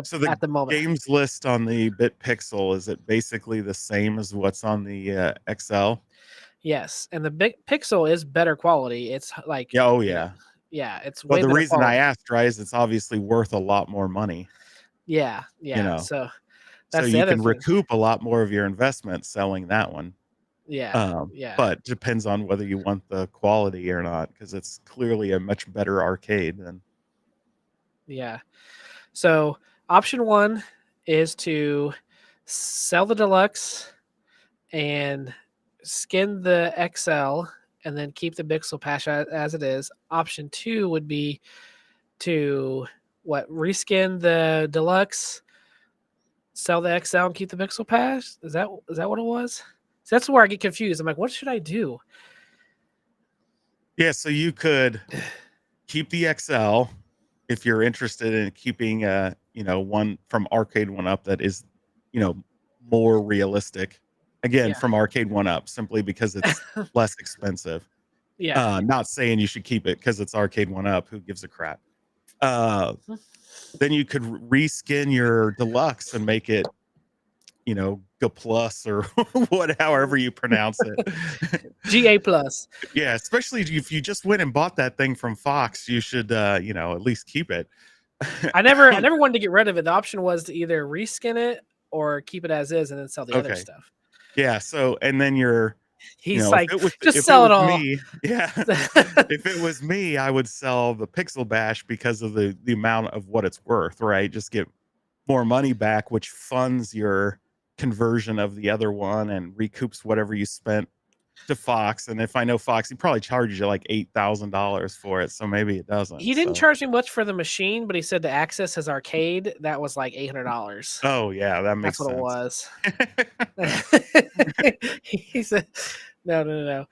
So the
at the moment.
games list on the bit pixel, is it basically the same as what's on the XL?
Yes, and the big pixel is better quality. It's like,
Yeah, oh yeah.
yeah, it's
Well,
way
the
better
reason I
quality.
asked, right, is it's obviously worth a lot more money,
Yeah,
you
yeah.
know.
So
So
that's the
you
other
can
thing.
recoup a lot more of your investment selling that one.
Yeah, yeah,
But depends on whether you want the quality or not, because it's clearly a much better arcade than.
yeah. So option 1 is to sell the deluxe and skin the XL and then keep the Pixel Patch as it is. Option 2 would be to reskin the deluxe, sell the XL and keep the Pixel Patch. Is that what it was? So that's where I get confused. I'm like, what should I do?
Yeah, so you could keep the XL if you're interested in keeping one from Arcade One Up that is, more realistic. Again,
Yeah.
from Arcade One Up, simply because it's less expensive.
Yeah.
Not saying you should keep it because it's Arcade One Up. Who gives a crap? Then you could reskin your deluxe and make it, go plus or however you pronounce it.
GA plus.
Yeah, especially if you just went and bought that thing from Fox, you should at least keep it.
I never wanted to get rid of it. The option was to either reskin it or keep it as is and then sell the other
Okay.
stuff.
Yeah, so and then
he's like, just
if
sell
it
it
was
all.
me, yeah. If it was me, I would sell the Pixel Bash because of the amount of what it's worth, right? Just get more money back, which funds your conversion of the other one and recoups whatever you spent to Fox. And if I know Fox, he probably charges you like $8,000 for it, so maybe it doesn't.
He didn't charge me much for the machine, but he said to access his arcade, that was like $800.
Oh yeah, that makes
That's what
sense.
it was. He said, no.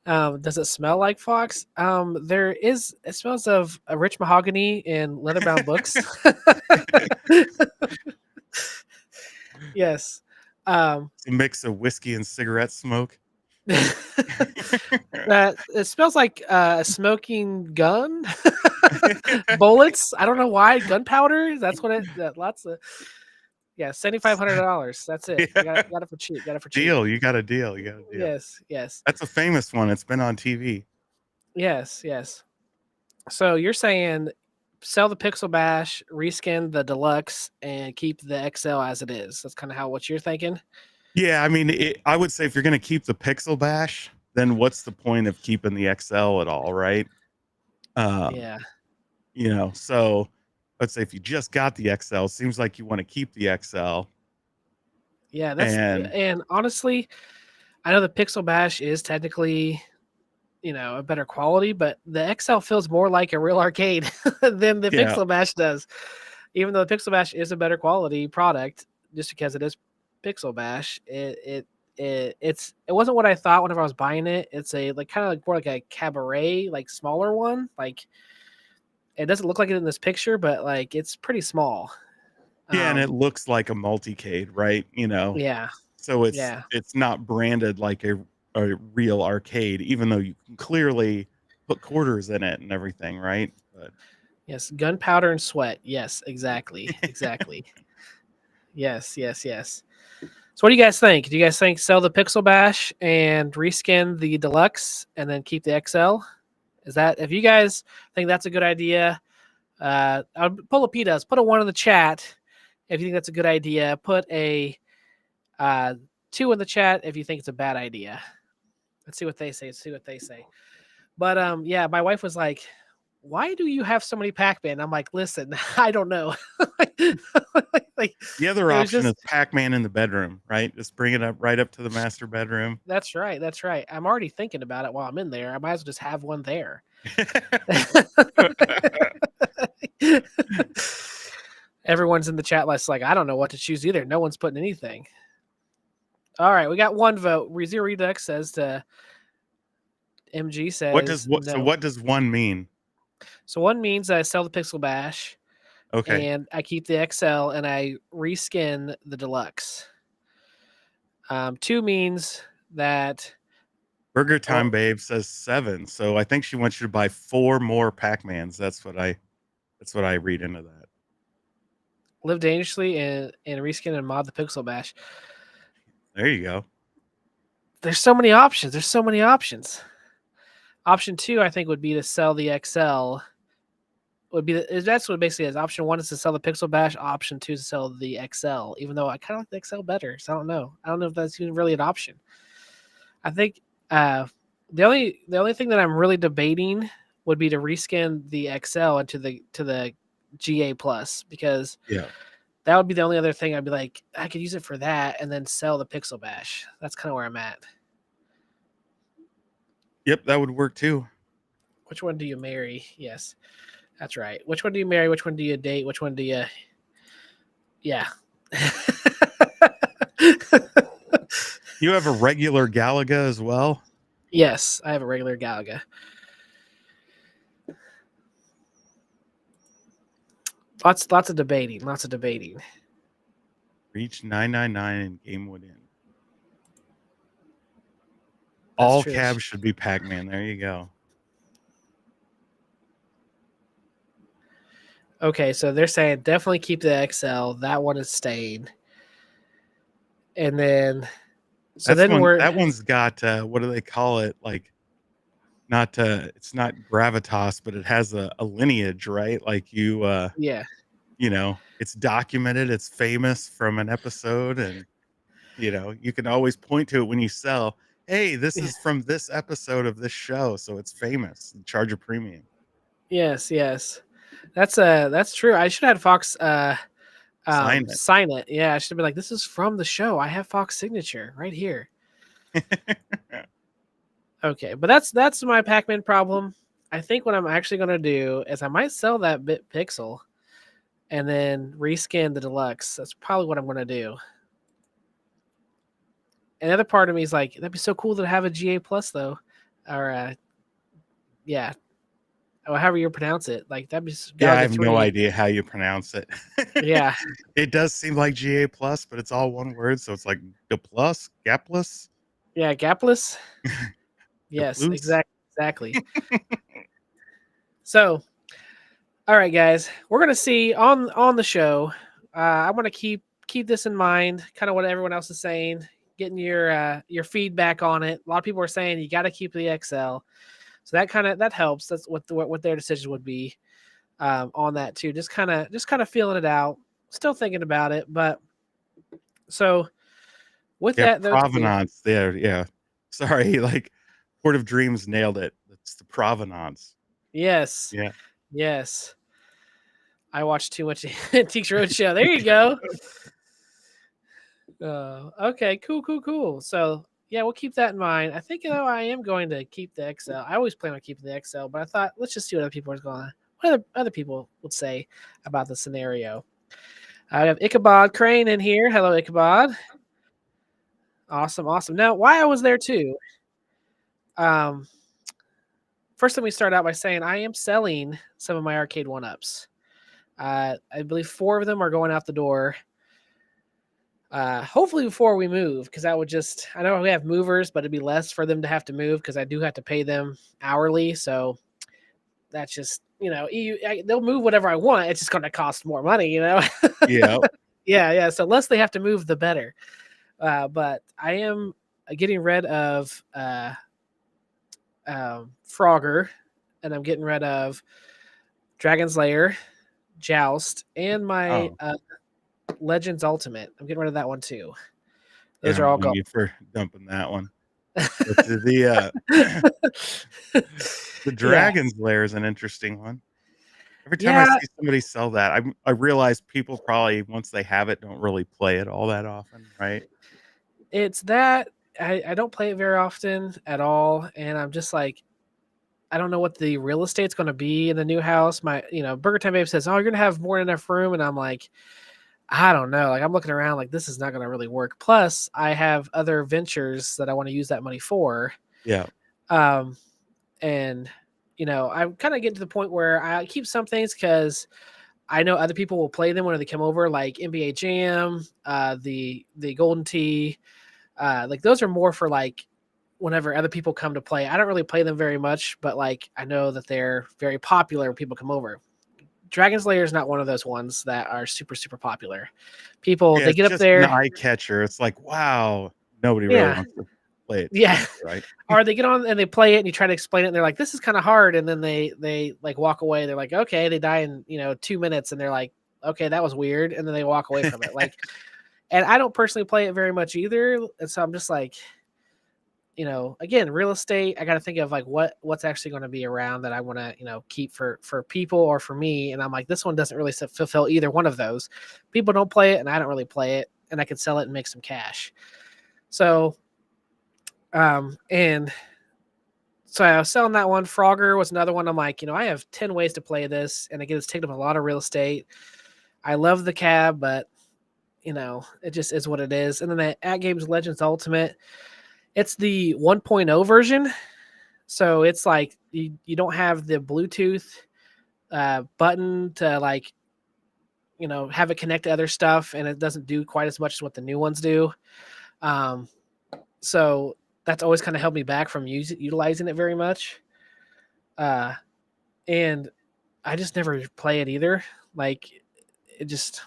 Does it smell like Fox? It smells of a rich mahogany and leather-bound books. Yes.
It's a mix of whiskey and cigarette smoke.
It smells like a smoking gun. Bullets. I don't know why. Gunpowder. That's what lots of. Yeah, $7,500. That's it.
Yeah.
Got it for cheap.
Deal. You got a deal.
Yes.
That's a famous one. It's been on TV.
Yes. So you're saying sell the Pixel Bash, reskin the deluxe, and keep the XL as it is. That's kind of what you're thinking.
Yeah, I mean, I would say if you're going to keep the Pixel Bash, then what's the point of keeping the XL at all, right?
Yeah.
So let's say if you just got the XL, seems like you want to keep the XL.
Yeah, and honestly, I know the Pixel Bash is technically, a better quality, but the XL feels more like a real arcade than the Pixel Bash does. Even though the Pixel Bash is a better quality product, just because it is Pixel Bash, it wasn't what I thought whenever I was buying it. It's a more like a cabaret, like smaller one. Like it doesn't look like it in this picture, but like it's pretty small.
Yeah, and it looks like a multicade, right?
Yeah.
So it's not branded like a real arcade, even though you can clearly put quarters in it and everything, right? But
yes, gunpowder and sweat. Yes, exactly. Yes. So what do you guys think? Do you guys think sell the Pixel Bash and reskin the deluxe and then keep the XL? If you guys think that's a good idea, Polo P does. Put a 1 in the chat if you think that's a good idea. Put a 2 in the chat if you think it's a bad idea. Let's see what they say. But yeah, my wife was like, why do you have so many Pac-Man? I'm like, listen, I don't know.
The other option is Pac-Man in the bedroom, right? Just bring it up right up to the master bedroom.
That's right. I'm already thinking about it while I'm in there. I might as well just have one there. Everyone's in the chat list like, I don't know what to choose either. No one's putting anything. All right, we got one vote. Zero Redux says to MG says
no. So what does 1 mean?
So 1 means I sell the Pixel Bash.
Okay.
And I keep the XL and I reskin the deluxe. 2 means that
Burger Time Babe says 7. So I think she wants you to buy 4 more Pac-Mans. That's what I read into that.
Live dangerously and reskin and mod the Pixel Bash.
There you go.
There's so many options. Option 2, I think, would be to sell the XL. That's what it basically is. Option 1 is to sell the Pixel Bash. Option 2 is to sell the XL. Even though I kind of like the XL better, so I don't know. I don't know if that's even really an option. I think the only thing that I'm really debating would be to reskin the XL into the GA Plus because That would be the only other thing I'd be like, I could use it for that and then sell the Pixel Bash. That's kind of where I'm at.
Yep, that would work too.
Which one do you marry? Yes, that's right. Which one do you marry? Which one do you date? Which one do you? Yeah.
You have a regular Galaga as well?
Yes, I have a regular Galaga. Lots of debating. Lots of debating.
Reach 999 and game would end.
That's
All
true.
cabs should be Pac-Man. There you go.
Okay, so they're saying definitely keep the XL. That one is staying. And then, so
That's
then
one.
we're
That one's got what do they call it? Like not it's not gravitas, but it has a lineage, right? Like
yeah.
you know, it's documented, it's famous from an episode, and you know, you can always point to it when you sell. Hey, this is from this episode of this show, so it's famous. Charge a premium.
Yes, yes. That's true. I should have had Fox
Sign
sign it. Yeah, I should have been like, this is from the show. I have Fox signature right here.
it.
Okay, but that's my Pac-Man problem. I think what I'm actually gonna do is I might sell that bit Pixel and then reskin the deluxe. That's probably what I'm gonna do. Another part of me is like, that'd be so cool to have a GA plus though, or yeah, or however you pronounce it. Like that'd be
Yeah, I
Galaga
have no
3.
idea how you pronounce it.
Yeah,
It does seem like GA plus, but it's all one word, so it's like the plus, gapless,
yeah, gapless.
the
Yes,
plus.
exactly. So, all right, guys, we're gonna see on the show. I want to keep this in mind, kind of what everyone else is saying, getting your feedback on it. A lot of people are saying you got to keep the XL, so that helps. That's what their decision would be on that too. Just kind of feeling it out, still thinking about it. But so with
Yeah,
that, those two,
provenance there. Yeah. Sorry, like Port of Dreams nailed it. It's the provenance.
yes,
Yeah.
yes. I watched too much Antiques Roadshow. There you go. Okay, cool. So yeah, we'll keep that in mind. I think I am going to keep the XL. I always plan on keeping the XL, but I thought let's just see what other people would say about the scenario. I have Ichabod Crane in here. Hello, Ichabod. Awesome. Now, why I was there too. Um, First, let me start out by saying I am selling some of my arcade one-ups. I believe 4 of them are going out the door. Hopefully before we move, because that would just I know we have movers, but it'd be less for them to have to move because I do have to pay them hourly. So that's just they'll move whatever I want. It's just going to cost more money,
Yeah.
yeah. So less they have to move, the better. But I am getting rid of Frogger, and I'm getting rid of Dragon's Lair, Joust, and my
Oh,
Legends Ultimate. I'm getting rid of that one too.
yeah. I
Those are
don't
all
blame
gone.
you for dumping that one. But the
Yeah,
Dragon's Lair is an interesting one. Every time I
yeah.
see somebody sell that, I realize people probably once they have it don't really play it all that often, right?
It's that I don't play it very often at all, and I'm just like, I don't know what the real estate's going to be in the new house. My, Burger Time Babe says, "Oh, you're going to have more than enough room," and I'm like, I don't know. Like I'm looking around, like this is not going to really work. Plus, I have other ventures that I want to use that money for,
Yeah.
um, and I'm kind of getting to the point where I keep some things because I know other people will play them when they come over, like NBA Jam, the Golden Tee. Like those are more for like whenever other people come to play. I don't really play them very much, but like I know that they're very popular when people come over. Dragon's Lair is not one of those ones that are super popular. People
Yeah,
they
it's
get up
just an
there,
eye catcher. It's like, wow, nobody really
yeah,
wants to play it too
yeah,
much, right?
or they get on and they play it, and you try to explain it, and they're like, "This is kind of hard," and then they like walk away. They're like, "Okay," they die in 2 minutes, and they're like, "Okay, that was weird," and then they walk away from it. Like, and I don't personally play it very much either, and so I'm just like, again, real estate, I got to think of like what's actually going to be around that I want to, keep for people or for me. And I'm like, this one doesn't really fulfill either one of those. People don't play it, and I don't really play it, and I could sell it and make some cash. So, and so I was selling that one. Frogger was another one. I'm like, I have 10 ways to play this, and again, it's taken up a lot of real estate. I love the cab, but it just is what it is. And then the At Games Legends Ultimate, it's the 1.0 version. So it's like you don't have the Bluetooth button to like, have it connect to other stuff, and it doesn't do quite as much as what the new ones do. So that's always kind of held me back from utilizing it very much. And I just never play it either. Like it just,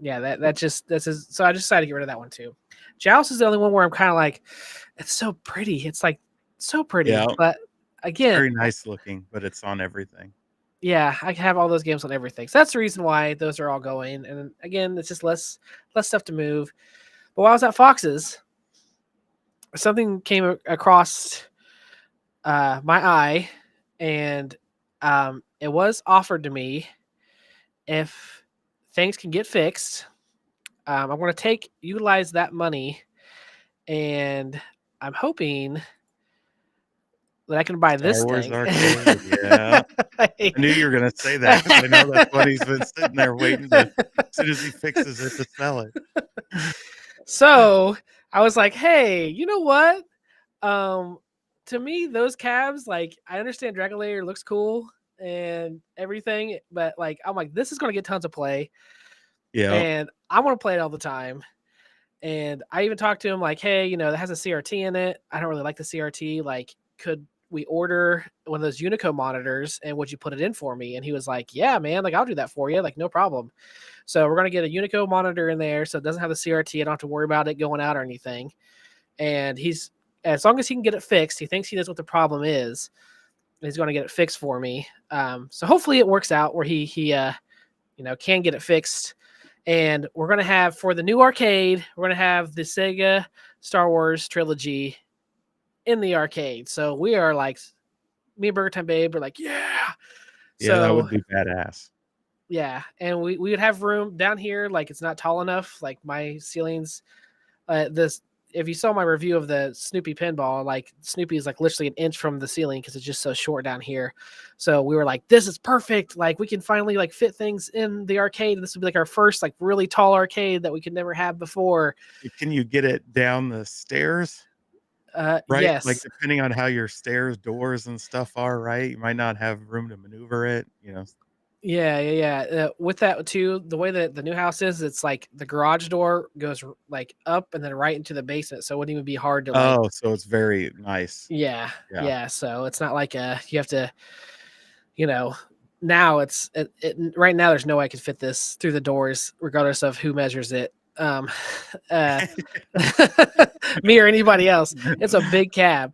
yeah, so I just decided to get rid of that one too. Joust is the only one where I'm kind of like, it's so pretty. It's like so pretty,
Yeah,
but again,
very nice looking, but it's on everything.
yeah, I have all those games on everything. So that's the reason why those are all going. And again, it's just less stuff to move. But while I was at Fox's, something came across my eye, and it was offered to me if things can get fixed. I'm going to utilize that money, and I'm hoping that I can buy
Star
this
Wars
thing.
Arcade, yeah. I knew you were gonna say that because I know that's what he's been sitting there waiting to as soon as he fixes it, to sell it.
So I was like, hey, you know what? Um, to me, those cabs, like, I understand Dragon Layer looks cool and everything, but like, I'm like, this is going to get tons of play,
Yeah.
and I want to play it all the time. And I even talked to him like, hey, that has a CRT in it. I don't really like the CRT. Like, could we order one of those Unico monitors, and would you put it in for me? And he was like, yeah, man, like, I'll do that for you. Like, no problem. So we're going to get a Unico monitor in there, so it doesn't have the CRT. I don't have to worry about it going out or anything. And as long as he can get it fixed, he thinks he knows what the problem is. He's going to get it fixed for me. So hopefully it works out where he can get it fixed. And we're going to have, for the new arcade, we're going to have the Sega Star Wars trilogy in the arcade. So we are like, me and Burger Time Babe are like, yeah.
Yeah, that
So
would be badass.
yeah, and we would have room down here. Like, it's not tall enough. Like, my ceilings, this, if you saw my review of the Snoopy pinball, like, Snoopy is like literally an inch from the ceiling because it's just so short down here. So we were like, this is perfect. Like, we can finally like fit things in the arcade. This would be like our first like really tall arcade that we could never have before.
Can you get it down the stairs? Right? Like,
Yes.
depending on how your stairs, doors, and stuff are, right? You might not have room to maneuver it, you know?
Yeah. With that too, the way that the new house is, it's like the garage door goes like up and then right into the basement, so it wouldn't even be hard to like.
Oh, so it's very nice.
Yeah,
Yeah.
yeah. So it's not like you have to, you know. Now right now. There's no way I could fit this through the doors, regardless of who measures it. Uh, me or anybody else. It's a big cab.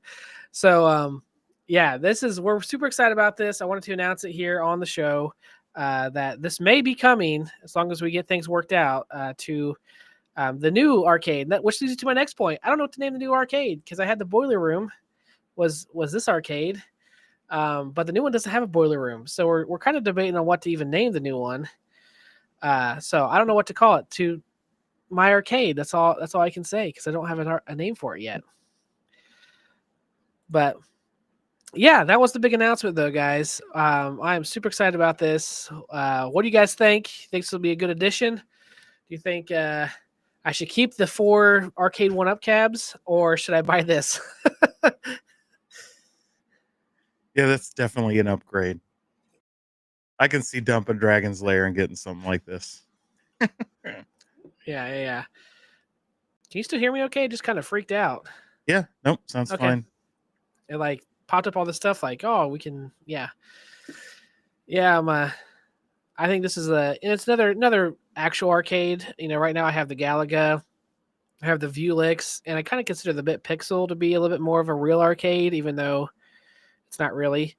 So yeah, we're super excited about this. I wanted to announce it here on the show that this may be coming as long as we get things worked out to the new arcade. Which leads to my next point. I don't know what to name the new arcade because I had the boiler room was this arcade, but the new one doesn't have a boiler room. So we're kind of debating on what to even name the new one. So I don't know what to call it. To my arcade. That's all I can say because I don't have a name for it yet. But yeah, that was the big announcement, though, guys. I am super excited about this. What do you guys think? Think this will be a good addition? Do you think I should keep the 4 arcade 1-up cabs, or should I buy this?
Yeah, that's definitely an upgrade. I can see dumping Dragon's Lair and getting something like this.
Yeah. Can you still hear me okay? Just kind of freaked out.
Yeah, nope, sounds
Okay.
fine.
It like popped up all this stuff like, oh, we can, yeah. Yeah, I think this is it's another actual arcade. Right now I have the Galaga, I have the Vuelix, and I kind of consider the Bit Pixel to be a little bit more of a real arcade, even though it's not really.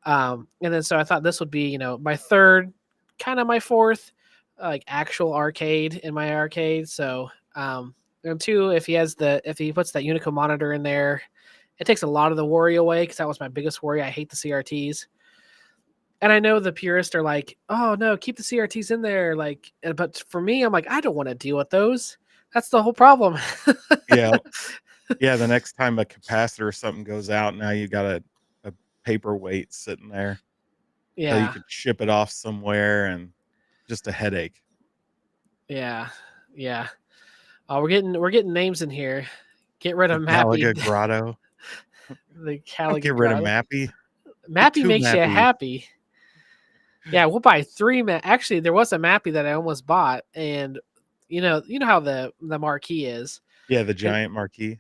And then so I thought this would be, my third, kind of my fourth, like actual arcade in my arcade. So And two, if he puts that Unico monitor in there, it takes a lot of the worry away, because that was my biggest worry. I hate the CRTs. And I know the purists are like, oh no, keep the CRTs in there. Like, but for me, I'm like, I don't want to deal with those. That's the whole problem.
Yeah. Yeah, the next time a capacitor or something goes out, now you got a paperweight sitting there till you
Yeah.
could ship it off somewhere, and just a headache.
Yeah. Yeah. Oh, we're getting names in here. Get rid
The
of Mappy.
Galaga Grotto.
The
Don't get
Caliga
rid of
Grotto.
Mappy. Get
Mappy
2
makes you
Mappy.
happy. Yeah, we'll buy 3 Actually, there was a Mappy that I almost bought, and you know how the marquee is.
Yeah, the
And
giant marquee.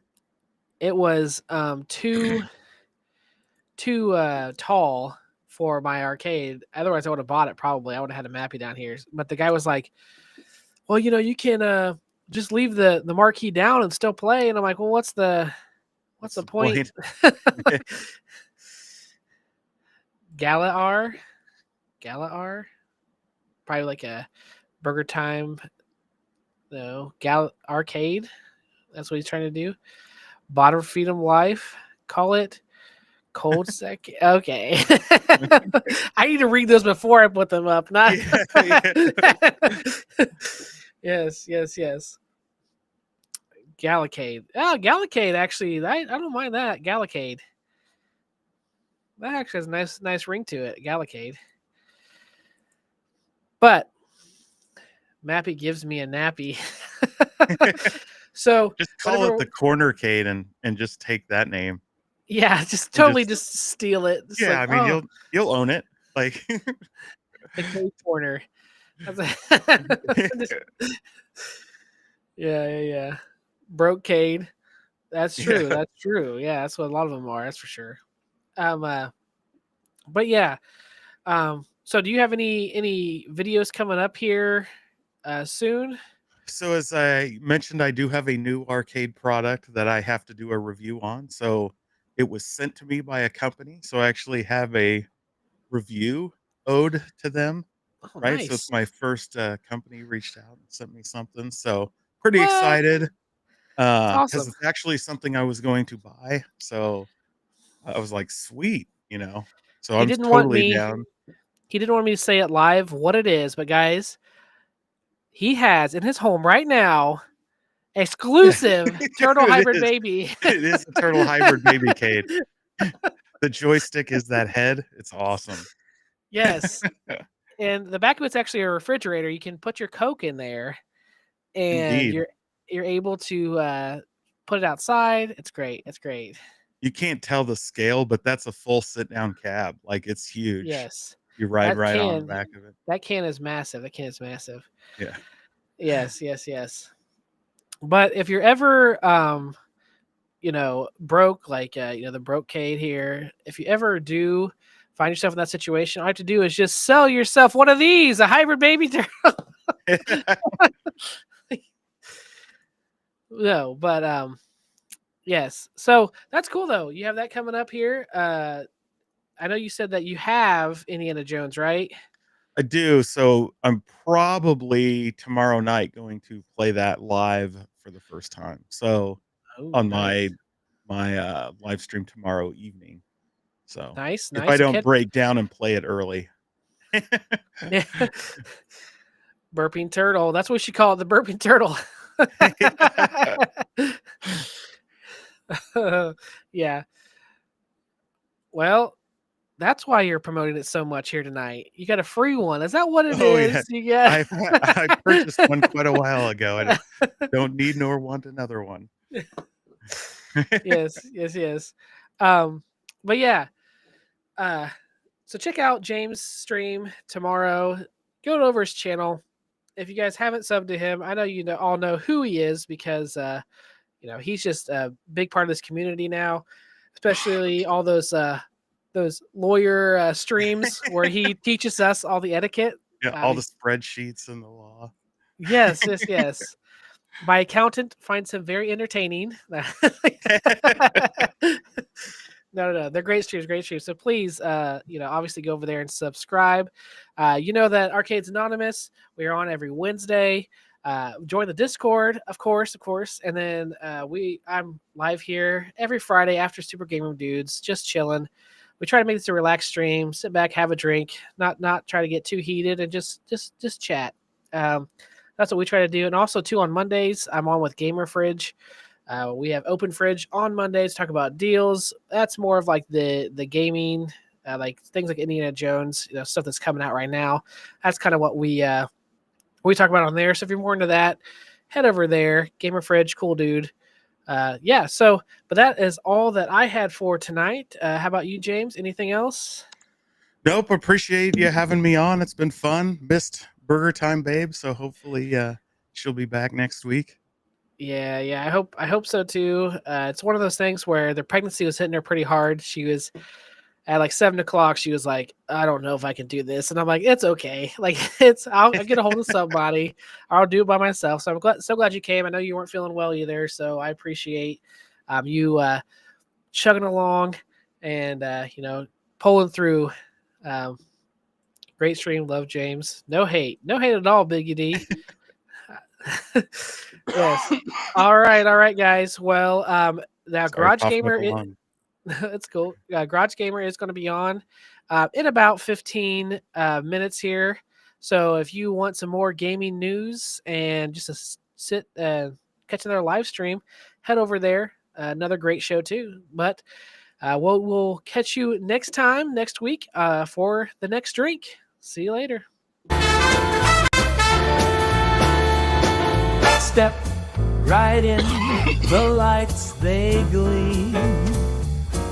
it was too tall for my arcade. Otherwise, I would have bought it probably. I would have had a Mappy down here. But the guy was like, "Well, you can just leave the marquee down and still play." And I'm like, "Well, what's the
What's the
point?"
point?
Gala R, probably like a Burger Time. No, Arcade. That's what he's trying to do. Bottom Freedom Life. Call it Cold Sec. Okay. I need to read those before I put them up. Not.
Yeah.
Yes. Gallicade. Oh, Gallicade. Actually, I don't mind that. Gallicade. That actually has a nice ring to it. Gallicade. But Mappy gives me a nappy. So
Just call it
whatever.
the Cornercade and just take that name.
Yeah, just
And
totally just steal it. Just
yeah,
like,
I mean,
oh,
you'll own it. Like
the cave corner. Just, yeah. Brocade. That's true.
yeah.
That's true. Yeah, that's what a lot of them are. That's for sure. But yeah. So do you have any videos coming up here soon?
So as I mentioned, I do have a new arcade product that I have to do a review on. So it was sent to me by a company. So I actually have a review ode to them,
Oh,
right? So it's
nice.
my first company reached out and sent me something. So pretty
What?
excited
It's
because
awesome.
it's actually something I was going to buy. So I was like, sweet, you know. So
He
I'm
didn't want
totally
me.
down.
He didn't want me to say it live what it is, but guys, he has in his home right now exclusive turtle
it
hybrid
is.
baby.
It is a turtle hybrid baby Cade. The joystick is that head. It's awesome.
Yes. And the back of it's actually a refrigerator. You can put your Coke in there, and
Indeed.
you're able to put it outside. It's great. It's great.
You can't tell the scale, but that's a full sit down cab. Like it's huge.
Yes.
You ride
That
right on the
can
back of it.
that can is massive. That can is massive.
Yeah.
Yes. But if you're ever broke, like the brocade here, if you ever do find yourself in that situation, all you have to do is just sell yourself one of these, a hybrid baby turtle. No, but yes. So that's cool though. You have that coming up here. I know you said that you have Indiana Jones, right?
I do. So I'm probably tomorrow night going to play that live for the first time. So
Oh,
on
nice.
my live stream tomorrow evening. So if I
Nice.
don't break down and play it early.
Yeah. Burping turtle. That's what you call it, the burping turtle. Yeah. Well, that's why you're promoting it so much here tonight. You got a free one. Is that what it
Oh yeah.
is? You got
I purchased one quite a while ago. I don't need nor want another one.
yes. Um, but yeah. Uh, so check out James' stream tomorrow. Go over his channel. If you guys haven't subbed to him, I know all know who he is, because he's just a big part of this community now, especially all those lawyer streams where he teaches us all the etiquette.
Yeah, all the spreadsheets and the law.
Yes. My accountant finds him very entertaining. No. They're great streams. So please, obviously go over there and subscribe. You know that Arcades Anonymous, we are on every Wednesday. Join the Discord, of course, and then I'm live here every Friday after Super Game Room Dudes, just chilling. We try to make this a relaxed stream, sit back, have a drink, not try to get too heated, and just chat. That's what we try to do. And also too, on Mondays, I'm on with Gamer Fridge. We have Open Fridge on Mondays, talk about deals. That's more of like the gaming, like things like Indiana Jones, stuff that's coming out right now. That's kind of what we talk about on there. So if you're more into that, head over there. Gamer Fridge, cool dude. But that is all that I had for tonight. How about you, James? Anything else?
Nope. Appreciate you having me on. It's been fun. Missed Burger Time Babe, so hopefully she'll be back next week.
Yeah. I hope so too. It's one of those things where the pregnancy was hitting her pretty hard. She was at like 7:00. She was like, I don't know if I can do this. And I'm like, it's okay. Like I'll get a hold of somebody. I'll do it by myself. So I'm so glad you came. I know you weren't feeling well either. So I appreciate you chugging along and, pulling through. Great stream. Love, James. No hate at all, Biggie D. Yes. All right, guys. Well, now
Sorry,
Garage Gamer, it's cool. Garage Gamer is going to be on in about 15 minutes here. So if you want some more gaming news and just to sit catch another live stream, head over there. Another great show too. But we'll catch you next week for the next drink. See you later.
Step right in, the lights they gleam.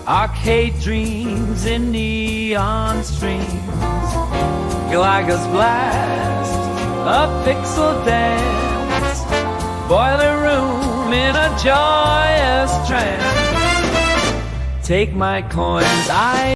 Arcade dreams in neon streams. Galaga's blast, a pixel dance. Boiler room in a joyous trance. Take my coins,